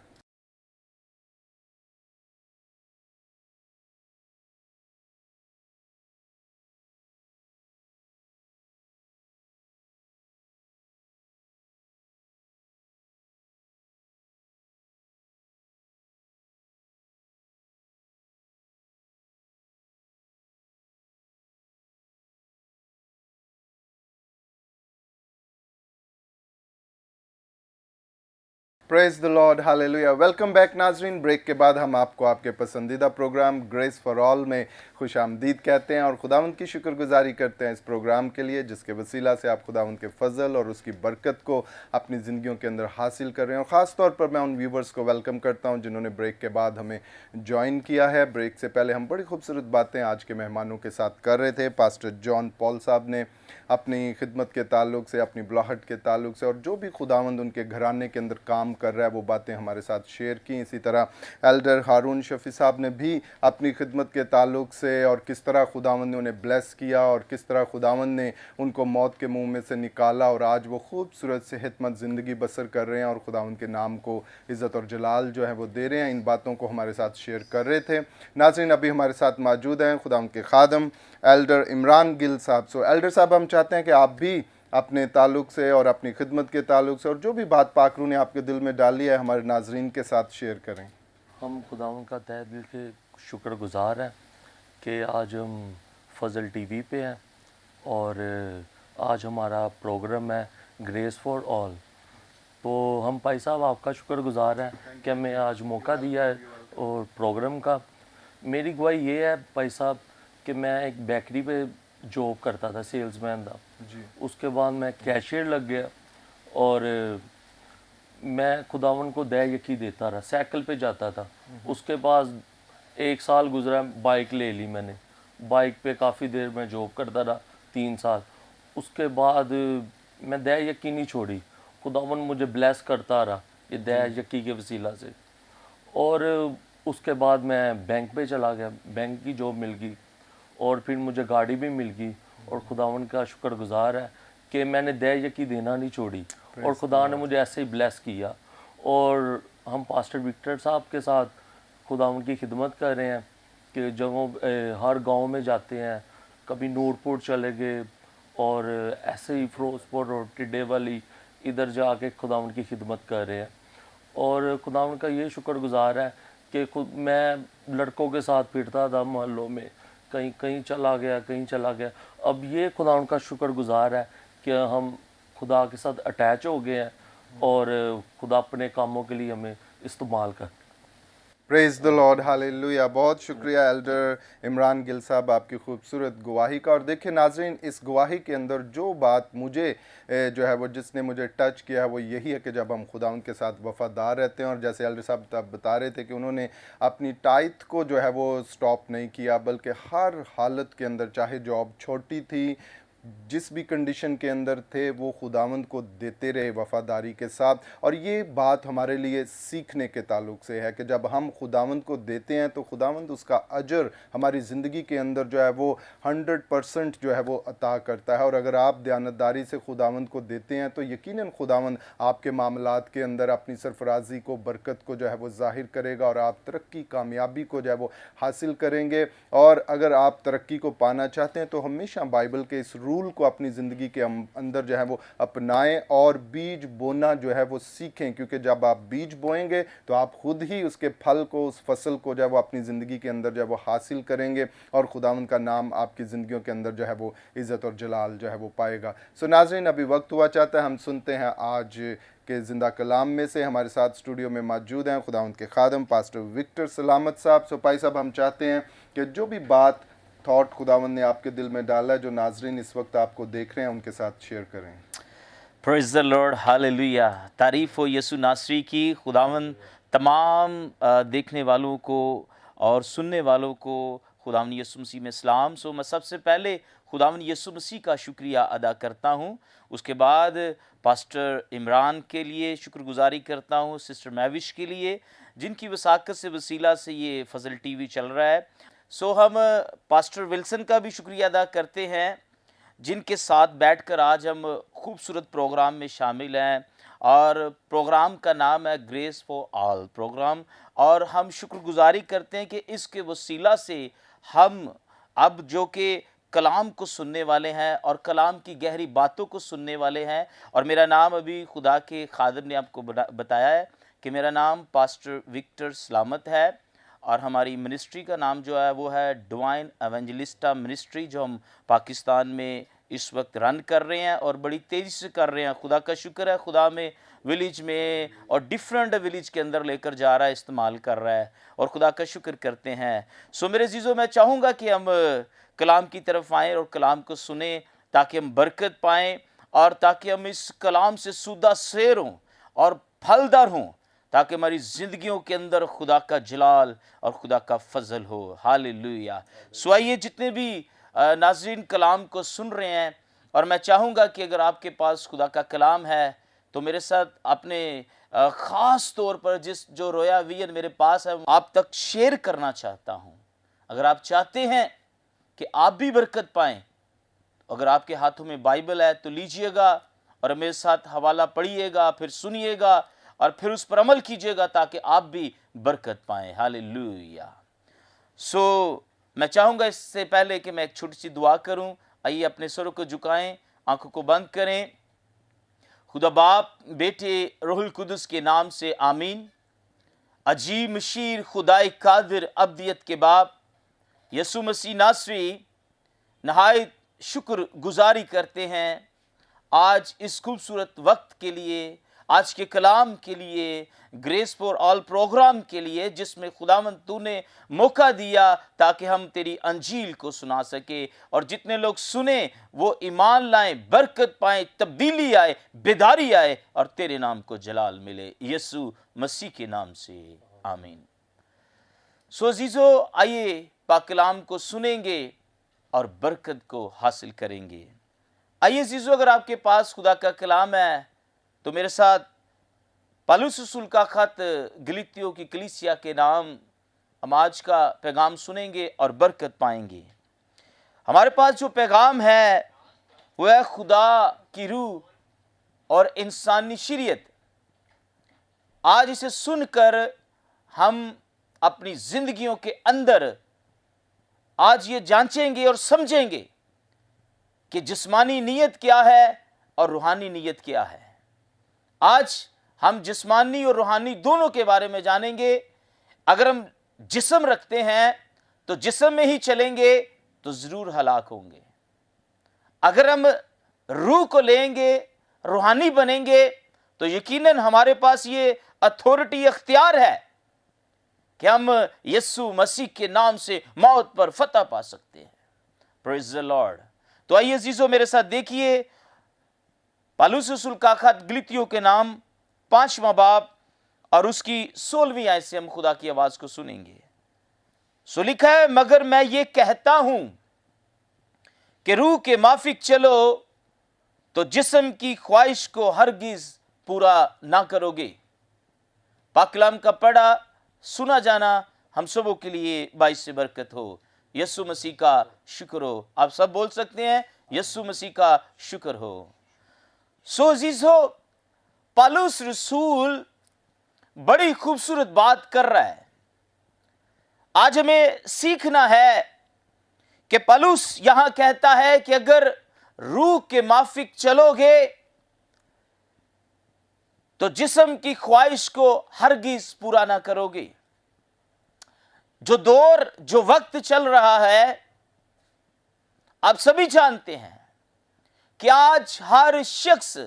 [SPEAKER 1] Praise the lord, hallelujah. Welcome back नाजरीन। ब्रेक के बाद हम आपको आपके पसंदीदा प्रोग्राम ग्रेस फॉर ऑल में खुश आमदीद कहते हैं और खुदावंद की शुक्रगुजारी करते हैं इस प्रोग्राम के लिए, जिसके वसीला से आप खुदावंद के फजल और उसकी बरकत को अपनी ज़िंदगियों के अंदर हासिल कर रहे हैं। और ख़ास तौर पर मैं उन व्यूवर्स को वेलकम करता हूं जिन्होंने ब्रेक के बाद हमें ज्वाइन किया है। ब्रेक से पहले हम बड़ी खूबसूरत बातें आज के मेहमानों के साथ कर रहे थे। पास्टर जॉन पॉल साहब ने अपनी खिदमत के ताल्लुक से, अपनी बुलाहट के ताल्लुक से और जो भी खुदावंद उनके घराने के अंदर काम कर रहा है वो बातें हमारे साथ शेयर की। इसी तरह एल्डर हारून शफी साहब ने भी अपनी खिदमत के ताल्लुक से और किस तरह खुदावंद ने उन्हें ब्लेस किया और किस तरह खुदावंद ने उनको मौत के मुंह में से निकाला और आज वो खूबसूरत सेहतमंद ज़िंदगी बसर कर रहे हैं और खुदावंद के नाम को इज़्ज़त और जलाल जो है वो दे रहे हैं। इन बातों को हमारे साथ शेयर कर रहे थे। नाज़रीन, अभी हमारे साथ मौजूद हैं खुदावंद के खादम एल्डर इमरान गिल साहब। सो एल्डर साहब, हम चाहते हैं कि आप भी अपने ताल्लुक से और अपनी खिदमत के ताल्लुक से और जो भी बात पाकरू ने आपके दिल में डाली है हमारे नाजरीन के साथ शेयर करें।
[SPEAKER 2] हम खुदावंद का तहे दिल के शुक्रगुजार हैं कि आज हम फजल टीवी पे हैं और आज हमारा प्रोग्राम है ग्रेस फॉर ऑल। तो हम भाई साहब आपका शुक्रगुजार हैं कि हमें आज मौका दिया है और प्रोग्राम का। मेरी गवाही ये है भाई साहब कि मैं एक बेकरी पे जॉब करता था, सेल्समैन था जी। उसके बाद मैं कैशियर लग गया और मैं खुदावन को दया यकी देता रहा, साइकिल पे जाता था। उसके बाद 1 साल गुजरा, बाइक ले ली मैंने। बाइक पे काफ़ी देर मैं जॉब करता रहा, 3 साल। उसके बाद मैं दया यकी नहीं छोड़ी, खुदावन मुझे ब्लेस करता रहा ये दया यकी के वसीला से। और उसके बाद मैं बैंक पे चला गया, बैंक की जॉब मिल गई और फिर मुझे गाड़ी भी मिल गई। और खुदावन का शुक्रगुजार है कि मैंने दया यकी देना नहीं छोड़ी और खुदा ने मुझे ऐसे ही ब्लेस किया। और हम पास्टर विक्टर साहब के साथ खुदावन की खिदमत कर रहे हैं कि जगहों हर गांव में जाते हैं, कभी नूरपुर चले गए और ऐसे ही फिरोजपुर और टिड्डे वाली इधर जाके खुदावन की खिदमत कर रहे हैं। और खुदावन का ये शुक्रगुजार है कि खुद मैं लड़कों के साथ फिरता था मोहल्लों में, कहीं कहीं चला गया, कहीं चला गया। अब ये खुदा उनका शुक्रगुजार है कि हम खुदा के साथ अटैच हो गए हैं और खुदा अपने कामों के लिए हमें इस्तेमाल कर।
[SPEAKER 1] Praise the lord, hallelujah. बहुत शुक्रिया एल्डर इमरान गिल साहब आपकी खूबसूरत गवाही का। और देखिए नाजरीन, इस गवाही के अंदर जो बात मुझे जो है वो जिसने मुझे टच किया है वो यही है कि जब हम खुदा उनके साथ वफादार रहते हैं। और जैसे एल्डर साहब तब बता रहे थे कि उन्होंने अपनी टाइथ को जो है वो स्टॉप नहीं किया, बल्कि हर हालत के अंदर, चाहे जॉब छोटी थी, जिस भी कंडीशन के अंदर थे, वो खुदावंद को देते रहे वफ़ादारी के साथ। और ये बात हमारे लिए सीखने के ताल्लुक से है कि जब हम खुदावंद को देते हैं तो खुदावंद उसका अजर हमारी ज़िंदगी के अंदर जो है वो 100% जो है वो अता करता है। और अगर आप दयानतदारी से खुदावंद को देते हैं तो यकीनन खुदावंद आपके मामलात के अंदर अपनी सरफराजी को, बरकत को जो है वो ज़ाहिर करेगा और आप तरक्की, कामयाबी को जो है वो हासिल करेंगे। और अगर आप तरक्की को पाना चाहते हैं तो हमेशा बाइबल के इस रूल को अपनी ज़िंदगी के अंदर जो है वो अपनाएं और बीज बोना जो है वो सीखें, क्योंकि जब आप बीज बोएंगे तो आप खुद ही उसके फल को, उस फसल को जो है वो अपनी ज़िंदगी के अंदर जो है वो हासिल करेंगे और खुदावंद का नाम आपकी ज़िंदगियों के अंदर जो है वो इज़्ज़त और जलाल जो है वो पाएगा। सो नाज़रीन, अभी वक्त हुआ चाहता है हम सुनते हैं आज के ज़िंदा कलाम में से। हमारे साथ स्टूडियो में मौजूद हैं खुदावंद के खादम पास्टर विक्टर सलामत साहब। सो भाई साहब, हम चाहते हैं कि जो भी बात, थॉट खुदावंद ने आपके दिल में डाला है, जो नाजरीन इस वक्त आपको देख रहे हैं, उनके साथ शेयर करें।
[SPEAKER 5] Praise the lord, hallelujah. तारीफ़ हो यसु नासरी की। खुदावंद तमाम देखने वालों को और सुनने वालों को खुदावंद यसु मसीह में सलाम। सो मैं सबसे पहले खुदावन यीशु मसीह का शुक्रिया अदा करता हूँ। उसके बाद पास्टर इमरान के लिए शुक्रगुजारी करता हूँ, सिस्टर मैविश के लिए जिनकी वसाकत से वसीला से ये फजल टीवी चल रहा है। सो हम पास्टर विल्सन का भी शुक्रिया अदा करते हैं जिनके साथ बैठकर आज हम खूबसूरत प्रोग्राम में शामिल हैं, और प्रोग्राम का नाम है ग्रेस फॉर ऑल प्रोग्राम। और हम शुक्रगुजारी करते हैं कि इसके वसीला से हम अब जो कि कलाम को सुनने वाले हैं और कलाम की गहरी बातों को सुनने वाले हैं। और मेरा नाम अभी खुदा के खादिम ने आपको बताया है कि मेरा नाम पास्टर विक्टर सलामत है, और हमारी मिनिस्ट्री का नाम जो है वो है डिवाइन एवेंजलिस्टा मिनिस्ट्री, जो हम पाकिस्तान में इस वक्त रन कर रहे हैं और बड़ी तेज़ी से कर रहे हैं। खुदा का शुक्र है, खुदा में विलेज में और डिफरेंट विलेज के अंदर लेकर जा रहा है, इस्तेमाल कर रहा है, और खुदा का शुक्र करते हैं। सो मेरे जीजों, मैं चाहूँगा कि हम कलाम की तरफ आएँ और कलाम को सुने ताकि हम बरकत पाएँ, और ताकि हम इस कलाम से सूदा सेर हों और फलदार हों, ताकि हमारी ज़िंदगियों के अंदर खुदा का जलाल और खुदा का फजल हो। हालेलुया। सो आइए जितने भी नाज़रीन कलाम को सुन रहे हैं, और मैं चाहूँगा कि अगर आपके पास खुदा का कलाम है तो मेरे साथ अपने ख़ास तौर पर जो रोया विजन मेरे पास है आप तक शेयर करना चाहता हूँ। अगर आप चाहते हैं कि आप भी बरकत पाएँ, अगर आपके हाथों में बाइबल है तो लीजिएगा और मेरे साथ हवाला पढ़िएगा, फिर सुनिएगा और फिर उस पर अमल कीजिएगा ताकि आप भी बरकत पाएँ। हालेलुया। सो मैं चाहूँगा इससे पहले कि मैं एक छोटी सी दुआ करूँ। आइए अपने सरों को झुकाएं, आंखों को बंद करें। खुदा बाप, बेटे, रूहुल कुदस के नाम से आमीन। अजीब शीर खुदाई कादिर अब्दियत के बाप यसु मसीह नासरी, नहायत शुक्र गुजारी करते हैं आज इस खूबसूरत वक्त के लिए, आज के कलाम के लिए, ग्रेस फॉर ऑल प्रोग्राम के लिए, जिसमें खुदावंद तूने मौका दिया ताकि हम तेरी अंजील को सुना सके, और जितने लोग सुने वो ईमान लाएं, बरकत पाएं, तब्दीली आए, बेदारी आए, और तेरे नाम को जलाल मिले, यीशु मसीह के नाम से आमीन। सो अजीजो, आइए पाक कलाम को सुनेंगे और बरकत को हासिल करेंगे। आइए अजीजो, अगर आपके पास खुदा का कलाम है तो मेरे साथ पौलुस रसूल का खत गलीतियों की कलीसिया के नाम हम आज का पैगाम सुनेंगे और बरकत पाएंगे। हमारे पास जो पैगाम है वह है खुदा की रूह और इंसानी शरीयत। आज इसे सुनकर हम अपनी जिंदगियों के अंदर आज ये जांचेंगे और समझेंगे कि जिस्मानी नीयत क्या है और रूहानी नीयत क्या है। आज हम जिस्मानी और रूहानी दोनों के बारे में जानेंगे। अगर हम जिस्म रखते हैं तो जिस्म में ही चलेंगे तो जरूर हलाक होंगे। अगर हम रूह को लेंगे, रूहानी बनेंगे, तो यकीनन हमारे पास ये अथॉरिटी, अख्तियार है कि हम यीशु मसीह के नाम से मौत पर फतह पा सकते हैं। Praise the Lord. तो आइए अजीजों, मेरे साथ देखिए पौलुस रसूल का खत गलीतियों के नाम 5वां बाब और उसकी 16वीं आयत से हम खुदा की आवाज को सुनेंगे। सो लिखा है, मगर मैं ये कहता हूं कि रूह के माफिक चलो तो जिस्म की ख्वाहिश को हरगिज पूरा ना करोगे। पाक कलाम का पढ़ा सुना जाना हम सबों के लिए बाइस से बरकत हो। यीशु मसीह का शुक्र हो। आप सब बोल सकते हैं, यीशु मसीह का शुक्र हो। सो अजीजो, पौलुस रसूल बड़ी खूबसूरत बात कर रहा है। आज हमें सीखना है कि पौलुस यहां कहता है कि अगर रूह के माफिक चलोगे तो जिस्म की ख्वाहिश को हरगिज पूरा ना करोगे। जो दौर, जो वक्त चल रहा है, आप सभी जानते हैं कि आज हर शख्स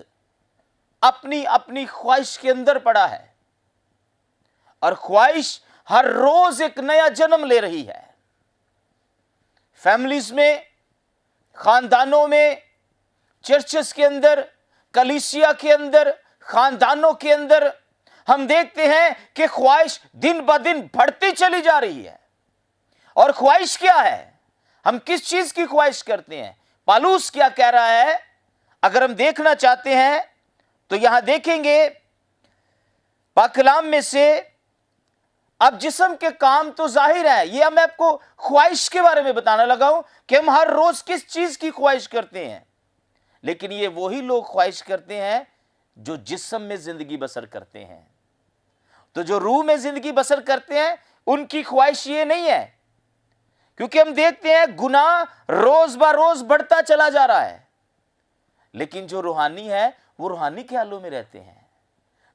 [SPEAKER 5] अपनी अपनी ख्वाहिश के अंदर पड़ा है, और ख्वाहिश हर रोज एक नया जन्म ले रही है। फैमिलीज में, खानदानों में, चर्चेस के अंदर, कलीसिया के अंदर, खानदानों के अंदर हम देखते हैं कि ख्वाहिश दिन ब दिन बढ़ती चली जा रही है। और ख्वाहिश क्या है? हम किस चीज की ख्वाहिश करते हैं? पालूस क्या कह रहा है, अगर हम देखना चाहते हैं तो यहां देखेंगे पाक कलाम में से, अब जिस्म के काम तो जाहिर है। ये मैं आपको ख्वाहिश के बारे में बताने लगा हूं कि हम हर रोज किस चीज की ख्वाहिश करते हैं, लेकिन ये वही लोग ख्वाहिश करते हैं जो जिस्म में जिंदगी बसर करते हैं। तो जो रूह में जिंदगी बसर करते हैं उनकी ख्वाहिश ये नहीं है, क्योंकि हम देखते हैं गुनाह रोज ब रोज बढ़ता चला जा रहा है, लेकिन जो रूहानी है वो रूहानी ख्यालों में रहते हैं।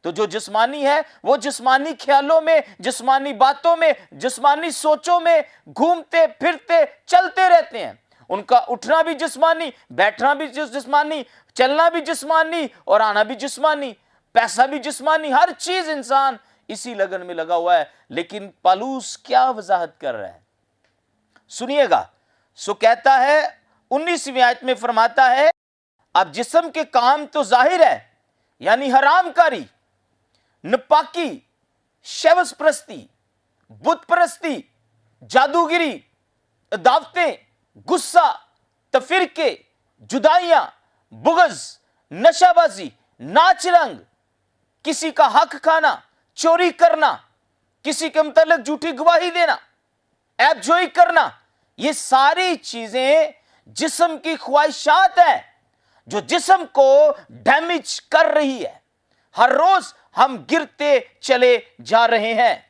[SPEAKER 5] तो जो जिस्मानी है वो जिस्मानी ख्यालों में, जिस्मानी बातों में, जिस्मानी सोचों में घूमते फिरते चलते रहते हैं। उनका उठना भी जिस्मानी, बैठना भी जिस्मानी, चलना भी जिस्मानी और आना भी जिस्मानी, पैसा भी जिस्मानी, हर चीज इंसान इसी लगन में लगा हुआ है। लेकिन पालूस क्या वजाहत कर रहा है, सुनिएगा। सो कहता है 19वीं आयत में फरमाता है, अब जिस्म के काम तो जाहिर है, यानी हरामकारी, नपाकी, शवस परस्ती, बुत परस्ती, जादूगिरी, दावतें, गुस्सा, तफिरके, जुदाइयां, बुगज, नशाबाजी, नाच रंग, किसी का हक खाना, चोरी करना, किसी के मुतालिक झूठी गवाही देना, ऐबजोई करना, ये सारी चीजें जिस्म की ख्वाहिशात हैं जो जिस्म को डैमेज कर रही है। हर रोज हम गिरते चले जा रहे हैं,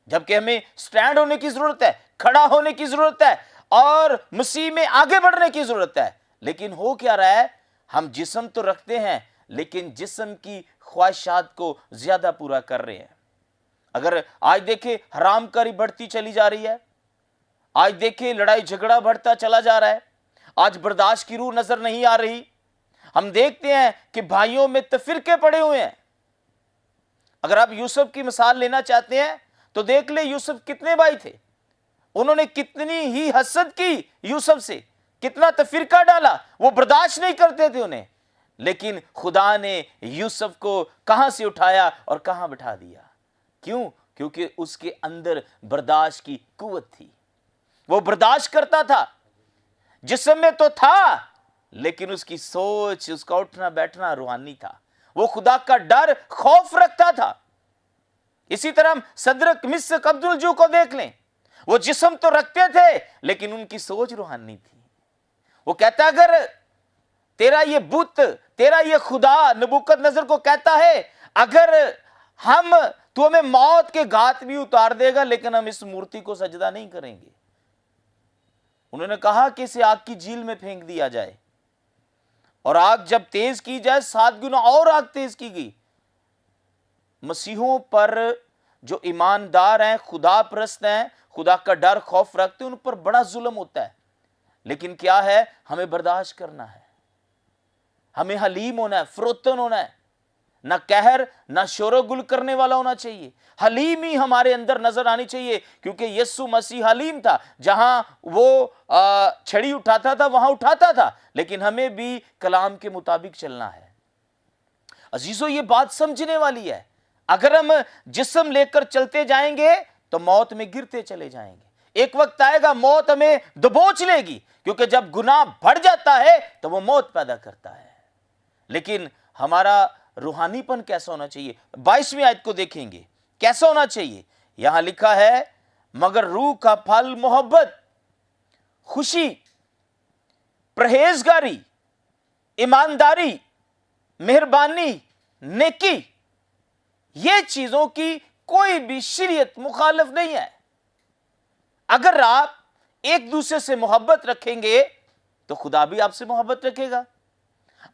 [SPEAKER 5] जबकि हमें स्टैंड होने की जरूरत है, खड़ा होने की जरूरत है और मसीह में आगे बढ़ने की जरूरत है। लेकिन हो क्या रहा है, हम जिस्म तो रखते हैं लेकिन जिस्म की ख्वाहिशात को ज्यादा पूरा कर रहे हैं। अगर आज देखें हरामकारी बढ़ती चली जा रही है, आज देखें लड़ाई झगड़ा बढ़ता चला जा रहा है, आज बर्दाश्त की रूह नजर नहीं आ रही। हम देखते हैं कि भाइयों में तफिरके पड़े हुए हैं। अगर आप यूसुफ की मिसाल लेना चाहते हैं तो देख ले यूसुफ कितने भाई थे, उन्होंने कितनी ही हसद की यूसुफ से, कितना तफिरका डाला, वो बर्दाश्त नहीं करते थे उन्हें। लेकिन खुदा ने यूसुफ को कहां से उठाया और कहां बिठा दिया। क्यों? क्योंकि उसके अंदर बर्दाश्त की कुव्वत थी, वो बर्दाश्त करता था। जिस्म में तो था लेकिन उसकी सोच, उसका उठना बैठना रूहानी था, वो खुदा का डर खौफ रखता था। इसी तरह हम सदरक मिस्क अब्दुल-जू को देख लें, वो जिस्म तो रखते थे लेकिन उनकी सोच रूहानी थी। वो कहता अगर तेरा ये बुत, तेरा ये खुदा नबूकदनेस्सर को कहता है अगर तू हमें मौत के घात भी उतार देगा लेकिन हम इस मूर्ति को सजदा नहीं करेंगे। उन्होंने कहा कि इसे आग की झील में फेंक दिया जाए, और आग जब तेज की जाए 7 गुना और आग तेज की गई। मसीहों पर जो ईमानदार हैं, खुदा परस्त हैं, खुदा का डर खौफ रखते हैं, उन पर बड़ा जुल्म होता है। लेकिन क्या है, हमें बर्दाश्त करना है, हमें हलीम होना है, फरोतन होना है, ना कहर ना शोरगुल करने वाला होना चाहिए। हलीम ही हमारे अंदर नजर आनी चाहिए, क्योंकि यीशु मसीह हलीम था। जहां वो छड़ी उठाता था वहां उठाता था, लेकिन हमें भी कलाम के मुताबिक चलना है। अजीजों, ये बात समझने वाली है। अगर हम जिस्म लेकर चलते जाएंगे तो मौत में गिरते चले जाएंगे। एक वक्त आएगा मौत हमें दबोच लेगी, क्योंकि जब गुनाह बढ़ जाता है तो वो मौत पैदा करता है। लेकिन हमारा रूहानीपन कैसा होना चाहिए? 22वीं आयत को देखेंगे, कैसा होना चाहिए। यहां लिखा है, मगर रूह का फल मोहब्बत, खुशी, परहेजगारी, ईमानदारी, मेहरबानी, नेकी, ये चीजों की कोई भी शरीयत मुखालिफ नहीं है। अगर आप एक दूसरे से मोहब्बत रखेंगे तो खुदा भी आपसे मोहब्बत रखेगा।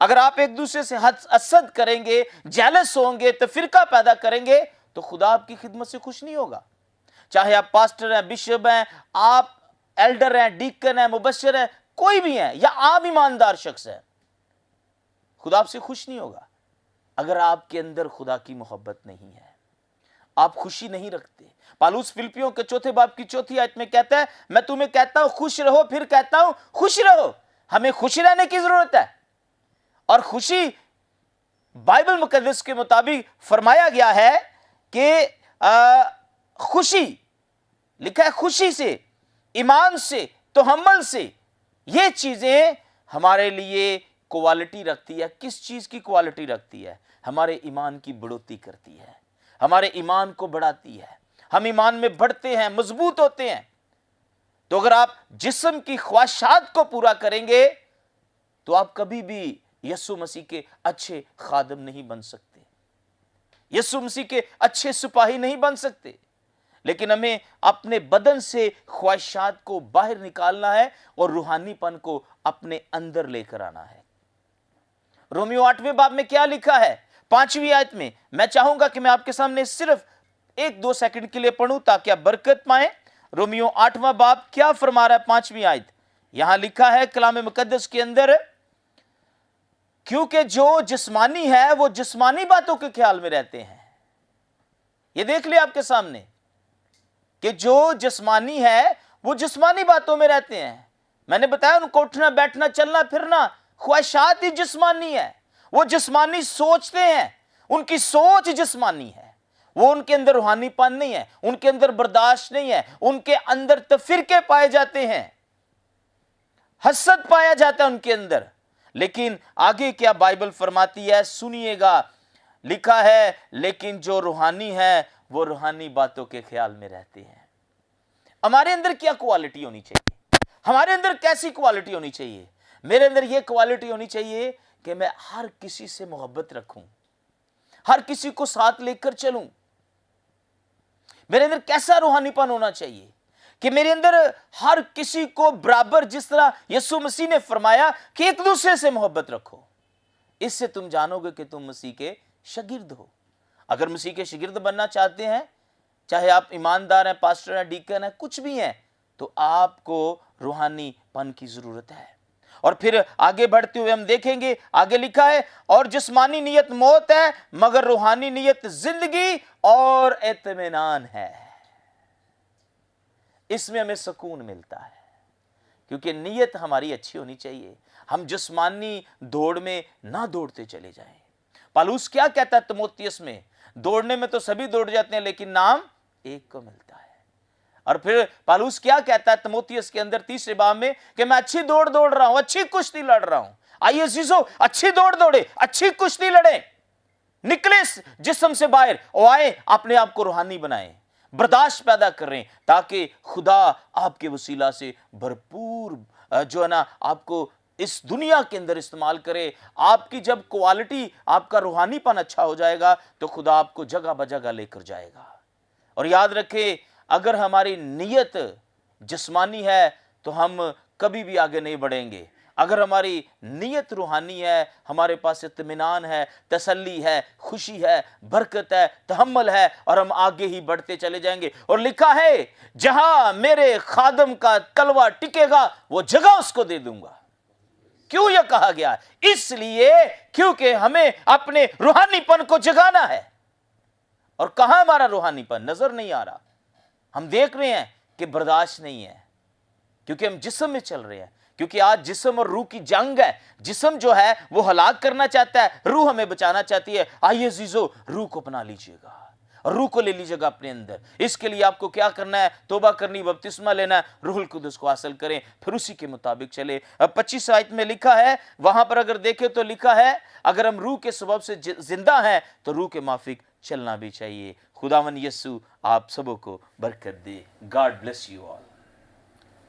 [SPEAKER 5] अगर आप एक दूसरे से हसद करेंगे, जेलस होंगे, तो फिरका पैदा करेंगे, तो खुदा आपकी खिदमत से खुश नहीं होगा। चाहे आप पास्टर हैं, बिशप हैं, आप एल्डर हैं, डीकन हैं, मुबशर हैं, कोई भी हैं, या आम ईमानदार शख्स है, खुदा आपसे खुश नहीं होगा अगर आपके अंदर खुदा की मोहब्बत नहीं है, आप खुशी नहीं रखते। पालूस फिलिपियों के 4 बाब की 4 आयत में कहता है, मैं तुम्हें कहता हूं खुश रहो, फिर कहता हूं खुश रहो। हमें खुश रहने की जरूरत है, और खुशी बाइबल मुकद्दस के मुताबिक फरमाया गया है कि खुशी लिखा है, खुशी से, ईमान से, तोहम्मुल से, ये चीजें हमारे लिए क्वालिटी रखती है। किस चीज़ की क्वालिटी रखती है? हमारे ईमान की बढ़ोतरी करती है, हमारे ईमान को बढ़ाती है। हम ईमान में बढ़ते हैं, मजबूत होते हैं। तो अगर आप जिस्म की ख्वाहिशात को पूरा करेंगे तो आप कभी भी यीशु मसीह के अच्छे खादम नहीं बन सकते, यीशु मसीह के अच्छे सिपाही नहीं बन सकते। लेकिन हमें अपने बदन से ख्वाहिशात को बाहर निकालना है और रूहानीपन को अपने अंदर लेकर आना है। रोमियो 8वें बाब में क्या लिखा है? 5वीं आयत में। मैं चाहूंगा कि मैं आपके सामने सिर्फ 1-2 सेकंड के लिए पढ़ूं ताकि आप बरकत पाएं। रोमियो 8वां बाब क्या फरमा रहा है? 5वीं आयत। यहां लिखा है कलाम मुकद्दस के अंदर, क्योंकि जो जिस्मानी है वो जिस्मानी बातों के ख्याल में रहते हैं। ये देख लिया आपके सामने कि जो जिस्मानी है वो जिस्मानी बातों में रहते हैं। मैंने बताया उनको उठना बैठना चलना फिरना ख्वाहिशात ही जिस्मानी है। वो जिस्मानी सोचते हैं, उनकी सोच जिस्मानी है। वो उनके अंदर रूहानीपन नहीं है, उनके अंदर बर्दाश्त नहीं है, उनके अंदर तफिरके पाए जाते हैं, हसद पाया जाता है उनके अंदर। लेकिन आगे क्या बाइबल फरमाती है? सुनिएगा, लिखा है लेकिन जो रूहानी है वो रूहानी बातों के ख्याल में रहते हैं। हमारे अंदर क्या क्वालिटी होनी चाहिए? हमारे अंदर कैसी क्वालिटी होनी चाहिए? मेरे अंदर यह क्वालिटी होनी चाहिए कि मैं हर किसी से मोहब्बत रखूं, हर किसी को साथ लेकर चलूं। मेरे अंदर कैसा रूहानीपन होना चाहिए कि मेरे अंदर हर किसी को बराबर, जिस तरह यीशु मसीह ने फरमाया कि एक दूसरे से मोहब्बत रखो। इससे तुम जानोगे कि तुम मसीह के शागिर्द हो। अगर मसीह के शागिर्द बनना चाहते हैं, चाहे आप ईमानदार हैं, पास्टर हैं, डीकन हैं, कुछ भी हैं, तो आपको रूहानीपन की जरूरत है। और फिर आगे बढ़ते हुए हम देखेंगे, आगे लिखा है, और जिस्मानी नियत मौत है मगर रूहानी नियत जिंदगी और इत्मीनान है। इसमें हमें सुकून मिलता है क्योंकि नियत हमारी अच्छी होनी चाहिए। हम जिस्मानी दौड़ में ना दौड़ते चले जाएं। पौलुस क्या कहता है तिमोथियस में? दौड़ने में तो सभी दौड़ जाते हैं लेकिन नाम एक को मिलता है। और फिर पौलुस क्या कहता है तिमोथियस के अंदर 3 बाब में कि मैं अच्छी दौड़ दौड़ रहा हूं, अच्छी कुश्ती लड़ रहा हूं। आइए अजीजों, अच्छी दौड़ दौड़े, अच्छी कुश्ती लड़े, निकले जिस्म से बाहर और आए अपने आप को रूहानी बनाएं, बर्दाश्त पैदा करें ताकि खुदा आपके वसीला से भरपूर जो है ना आपको इस दुनिया के अंदर इस्तेमाल करे। आपकी जब क्वालिटी, आपका रूहानीपन अच्छा हो जाएगा तो खुदा आपको जगह बजगह लेकर जाएगा। और याद रखें, अगर हमारी नीयत जिस्मानी है तो हम कभी भी आगे नहीं बढ़ेंगे। अगर हमारी नीयत रूहानी है, हमारे पास इत्मीनान है, तसल्ली है, खुशी है, बरकत है, तहम्मुल है और हम आगे ही बढ़ते चले जाएंगे। और लिखा है, जहां मेरे खादम का तलवा टिकेगा वो जगह उसको दे दूंगा। क्यों यह कहा गया? इसलिए क्योंकि हमें अपने रूहानीपन को जगाना है। और कहां हमारा रूहानीपन? नजर नहीं आ रहा। हम देख रहे हैं कि बर्दाश्त नहीं है क्योंकि हम जिस्म में चल रहे हैं, क्योंकि आज जिस्म और रूह की जंग है। जिस्म जो है वो हलाक करना चाहता है, रूह हमें बचाना चाहती है। आइए अजीजों, रूह को अपना लीजिएगा, रूह को ले लीजिएगा अपने अंदर। इसके लिए आपको क्या करना है? तौबा करनी, बपतिस्मा लेना, रूहुल कुदस को हासिल करें, फिर उसी के मुताबिक चले। अब 25 आयत में लिखा है, वहां पर अगर देखें तो लिखा है, अगर हम रूह के सबब से जिंदा हैं तो रूह के माफिक चलना भी चाहिए। खुदावन यीशु आप सबों को बरकत दे। God bless you all.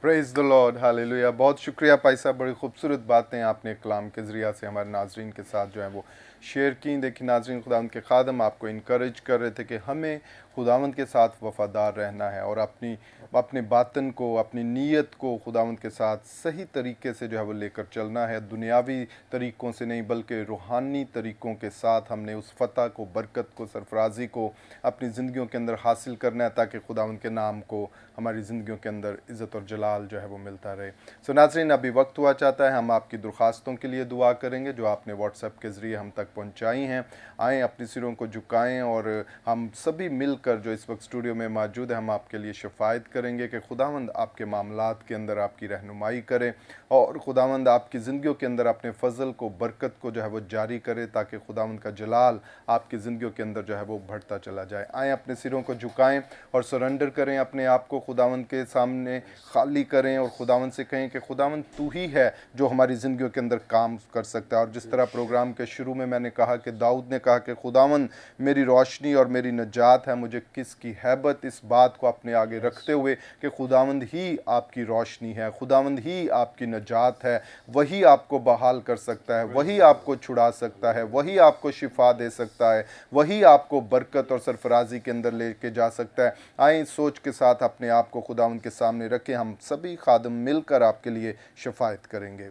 [SPEAKER 1] Praise the lord, hallelujah. बहुत शुक्रिया भाई साहब, बड़ी खूबसूरत बातें आपने कलाम के ज़रिया से हमारे नाजरीन के साथ जो है वो शेयर की। देखिए नाजरीन, खुदावंद के खादम आपको इनकरेज कर रहे थे कि हमें खुदावंद के साथ वफ़ादार रहना है और अपने बातन को, अपनी नीयत को खुदावंद के साथ सही तरीके से जो है वो लेकर चलना है। दुनियावी तरीक़ों से नहीं बल्कि रूहानी तरीक़ों के साथ हमने उस फ़तह को, बरकत को, सरफराजी को अपनी ज़िंदगियों के अंदर हासिल करना है ताकि खुदावंद के नाम को हमारी ज़िंदगियों के अंदर इज़्ज़त और जलाल जो है वो मिलता रहे। सो नाज़रीन, अभी वक्त हुआ चाहता है हम आपकी दरख्वास्तों के लिए दुआ करेंगे जो आपने व्हाट्सएप के ज़रिए हम तक पहुंचाई हैं। आएँ, अपने सिरों को झुकाएं और हम सभी मिलकर जो इस वक्त स्टूडियो में मौजूद है, हम आपके लिए शफायत करेंगे कि खुदावंद आपके मामलात के अंदर आपकी रहनुमाई करे और खुदावंद आपकी ज़िंदगियों के अंदर अपने फ़ज़ल को, बरकत को जो है वो जारी करे, ताकि खुदावंद का जलाल आपकी ज़िंदगियों के अंदर जो है वो बढ़ता चला जाए। आएँ, अपने सिरों को झुकाएं और सरेंडर करें, अपने आप को खुदावंद के सामने खाली करें और खुदावंद से कहें कि खुदावंद तू ही है जो हमारी ज़िंदगियों के अंदर काम कर सकता है। और जिस तरह प्रोग्राम के शुरू में मैंने कहा कि दाऊद ने कहा कि खुदावंद मेरी रोशनी और मेरी नजात है, मुझे किसकी हैबत, इस बात को अपने आगे रखते हुए कि खुदावंद ही आपकी रोशनी है, खुदावंद ही आपकी नजात है, वही आपको बहाल कर सकता है, वही आपको छुड़ा सकता है, वही आपको शिफा दे सकता है, वही आपको बरकत और सरफराजी के अंदर लेके जा सकता है। आए इस सोच के साथ अपने आप को खुदावंद के सामने रखें, हम सभी खादम मिलकर आपके लिए शफायत करेंगे।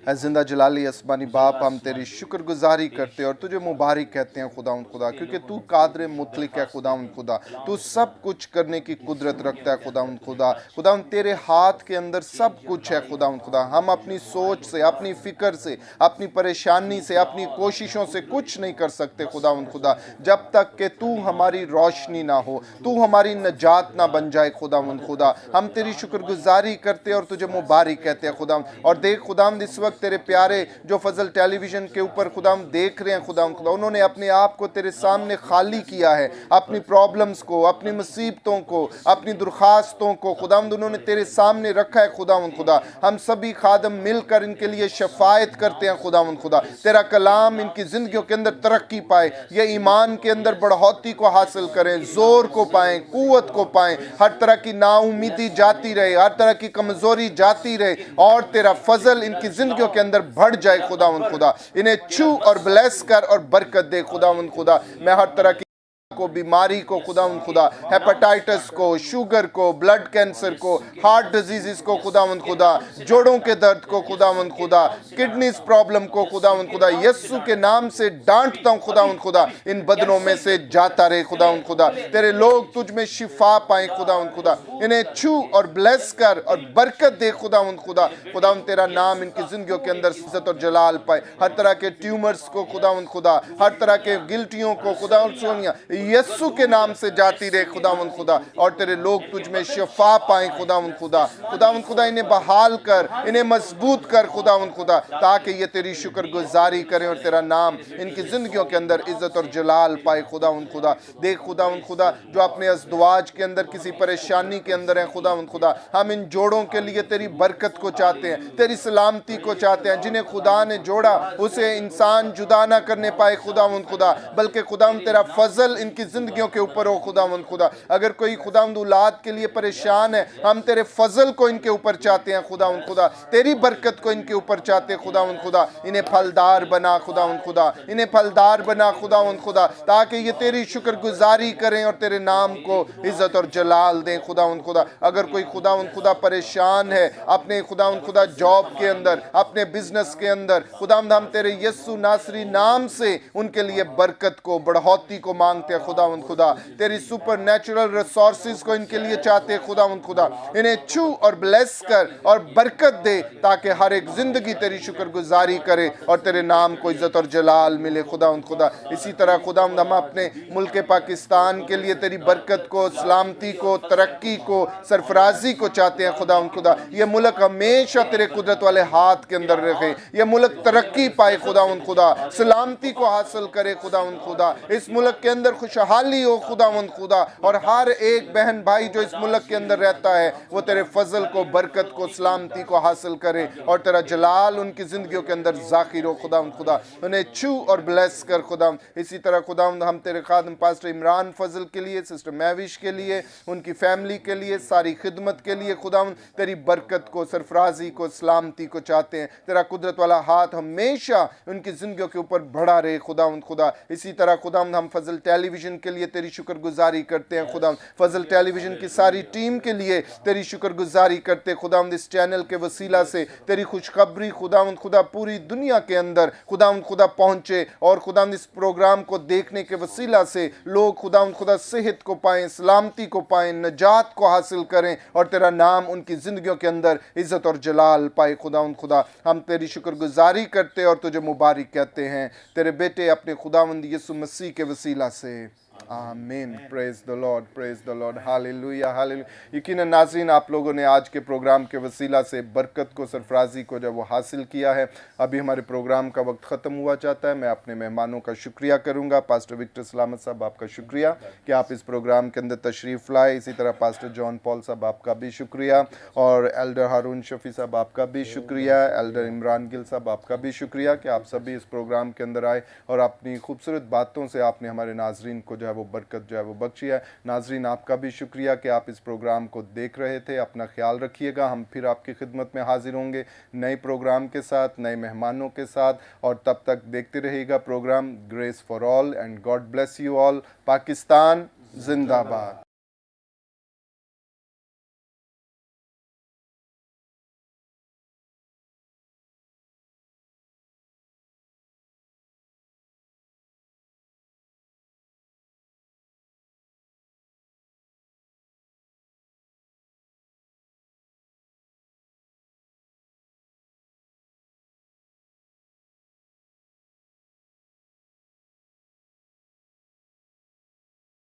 [SPEAKER 1] ऐ जिंदा जलाली आसमानी बाप, हम तेरी शुक्रगुजारी करते हैं और तुझे मुबारक कहते हैं खुदावंद खुदा, क्योंकि तू कादर मुतलिक है खुदावंद खुदा, तू सब कुछ करने की कुदरत रखता है खुदावंद खुदा। खुदावंद तेरे हाथ के अंदर सब कुछ है खुदावंद खुदा। हम अपनी सोच से, अपनी फिक्र से, अपनी परेशानी से, अपनी कोशिशों से कुछ नहीं कर सकते खुदावंद खुदा, जब तक कि तू हमारी रोशनी ना हो, तू हमारी नजात ना बन जाए खुदावंद खुदा। हम तेरी शुक्रगुजारी करते हैं और तुझे मुबारक कहते हैं खुदावंद। और देख खुदावंद, इस वक्त तेरे प्यारे जो फजल टेलीविजन के ऊपर खुदावंद देख रहे हैं खुदावंद खुदा, उन्होंने अपने आप को तेरे सामने खाली किया है, अपनी प्रॉब्लम्स को, अपनी मुसीबतों को, अपनी दरख्वास्तों को खुदावंद उन्होंने तेरे सामने रखा है खुदावंद खुदा। हम सभी खादम मिलकर इनके लिए शफायत करते हैं खुदावंद खुदा। तेरा कलाम इनकी जिंदगियों के अंदर तरक्की पाए, ये ईमान के अंदर बढ़ोतरी को हासिल करें, जोर को पाएं, कुव्वत को पाएं, हर तरह की नाउमीदी जाती रहे, हर तरह की कमजोरी जाती रहे और तेरा फजल इनकी जिंदगियों के अंदर बढ़ जाए खुदावंद खुदा। इन्हें छू और ब्लेस कर और बरकत दे खुदावंद खुदा। मैं हर तरह की को, बीमारी को खुदावंद खुदा, हेपेटाइटिस को, शुगर को, ब्लड कैंसर को, हार्ट डिजीजेस को खुदावंद खुदा, जोड़ों के दर्द को खुदावंद खुदा, किडनीज प्रॉब्लम को खुदावंद खुदा, यीशु के नाम से डांटता हूं खुदावंद खुदा, इन बदनों में से जाता रहे खुदावंद खुदा। तेरे लोग तुझ में शिफा पाए खुदावंद खुदा। इन्हें छू और ब्लेस कर और बरकत दे खुदावंद खुदा। खुदावंद तेरा नाम इनकी जिंदगियों के अंदर इज्जत और जलाल पाए। हर तरह के ट्यूमर्स को खुदावंद खुदा, हर तरह के गिल्टियों को खुदावंद सोनिया यीशु के नाम से जाती रहे खुदावंद खुदा। और तेरे लोग तुझ में शिफा पाएं खुदावंद खुदा। खुदावंद खुदा इन्हें बहाल कर, इन्हें मजबूत कर खुदावंद खुदा, ताकि ये तेरी शुक्रगुजारी करें और तेरा नाम इनकी जिंदगियों के अंदर इज्जत और जलाल पाए खुदावंद खुदा। देख खुदावंद खुदा, जो अपने अज़दवाज के अंदर किसी परेशानी के अंदर है खुदावंद खुदा, हम इन जोड़ों के लिए तेरी बरकत को चाहते हैं, तेरी सलामती को चाहते हैं। जिन्हें खुदा ने जोड़ा उसे इंसान जुदा ना करने पाए खुदावंद खुदा, बल्कि खुदावंद तेरा फजल इनकी जिंदगियों के ऊपर हो खुदावंद खुदा। अगर कोई खुदावंद औलाद के लिए परेशान है, हम तेरे फजल को इनके ऊपर चाहते हैं खुदावंद खुदा, तेरी बरकत को इनके ऊपर चाहते हैं खुदावंद खुदा। इन्हें फलदार बना खुदावंद खुदा, इन्हें फलदार बना खुदावंद खुदा, ताकि ये तेरी शुक्रगुजारी करें और तेरे नाम को इज्जत और जलाल दें खुदावंद खुदा। अगर कोई खुदावंद खुदा परेशान है अपने खुदावंद खुदा जॉब के अंदर, अपने बिजनेस के अंदर, खुदावंद हम तेरे यीशु नासरी नाम से उनके लिए बरकत को, बढ़ोतरी को मांगते हैं खुदावंद खुदा। तेरी सुपर नेचुरल रिसोर्सेज को इनके लिए चाहते हैं खुदावंद खुदा। इन्हें छू और ब्लेस कर और बरकत दे, ताकि हर एक जिंदगी तेरी शुक्रगुजारी करे और तेरे नाम को इज्जत और जलाल मिले खुदावंद खुदा। इसी तरह खुदावंद हम अपने मुल्क पाकिस्तान के लिए तेरी बरकत को, सलामती को, तरक्की को, सरफराजी को चाहते हैं खुदावंद खुदा। ये मुल्क हमेशा तेरे कुदरत वाले हाथ के अंदर रहे, ये मुल्क तरक्की पाए खुदावंद खुदा, सलामती को हासिल करे खुदावंद खुदा। इस मुल्क के अंदर खुशहाली हो खुदावंद खुदा, और हर एक बहन भाई जो इस मुल्क के अंदर रहता है वो तेरे फजल को, बरकत को, सलामती को हासिल करे और तेरा जलाल उनकी जिंदगियों के अंदर जाकिर हो खुदावंद खुदा। उन्हें छू और ब्लेस कर खुदावंद। इसी तरह खुदावंद हम तेरे खादम पास्टर इमरान फजल के लिए, सिस्टर महविश के लिए, उनकी फैमिली के लिए, सारी खिदमत के लिए खुदावंद तेरी बरकत को, सरफराजी को, सलामती को चाहते हैं। तेरा कुदरत वाला हाथ हमेशा उनकी जिंदगियों के ऊपर बढ़ा रहे खुदावंद खुदा। इसी तरह खुदावंद हम फजल टेलीविजन टेलीविज़न के लिए तेरी शुक्रगुजारी करते हैं खुदा। फजल टेलीविज़न की सारी टीम के लिए तेरी शुक्रगुजारी करते खुदा। इस चैनल के वसीला से तेरी खुशखबरी खुदा पूरी दुनिया के अंदर खुदा पहुँचे और खुदा इस प्रोग्राम को देखने के वसीला से लोग खुदा सेहत को पाएँ, सलामती को पाएँ, नजात को हासिल करें और तेरा नाम उनकी ज़िंदगियों के अंदर इज़्ज़त और जलाल पाए खुदा। हम तेरी शुक्रगुजारी करते और तुझे मुबारक कहते हैं तेरे बेटे अपने खुदावंद यीशु मसीह के वसीला से, आमीन। Praise the Lord, praise the lord, hallelujah hallelujah. यकीनन नाज़रीन, आप लोगों ने आज के प्रोग्राम के वसीला से बरकत को, सरफराजी को जब वो हासिल किया है। अभी हमारे प्रोग्राम का वक्त ख़त्म हुआ चाहता है। मैं अपने मेहमानों का शुक्रिया करूंगा। पास्टर विक्टर सलामत साहब, आपका शुक्रिया कि आप इस प्रोग्राम के अंदर तशरीफ़ लाए। इसी तरह पास्टर जॉन पॉल साहब, आपका भी शुक्रिया, और एल्डर हारून शफ़ी साहब, आपका भी शुक्रिया, एल्डर इमरान गिल साहब, आपका भी शुक्रिया कि आप सभी इस प्रोग्राम के अंदर आए और अपनी खूबसूरत बातों से आपने हमारे नाजरीन को वो बरकत वो बख्शी है। नाजरीन, आपका भी शुक्रिया कि आप इस प्रोग्राम को देख रहे थे। अपना ख्याल रखिएगा। हम फिर आपकी खिदमत में हाजिर होंगे नए प्रोग्राम के साथ, नए मेहमानों के साथ, और तब तक देखते रहिएगा programme grace for all, and God bless you all. Pakistan जिंदाबाद।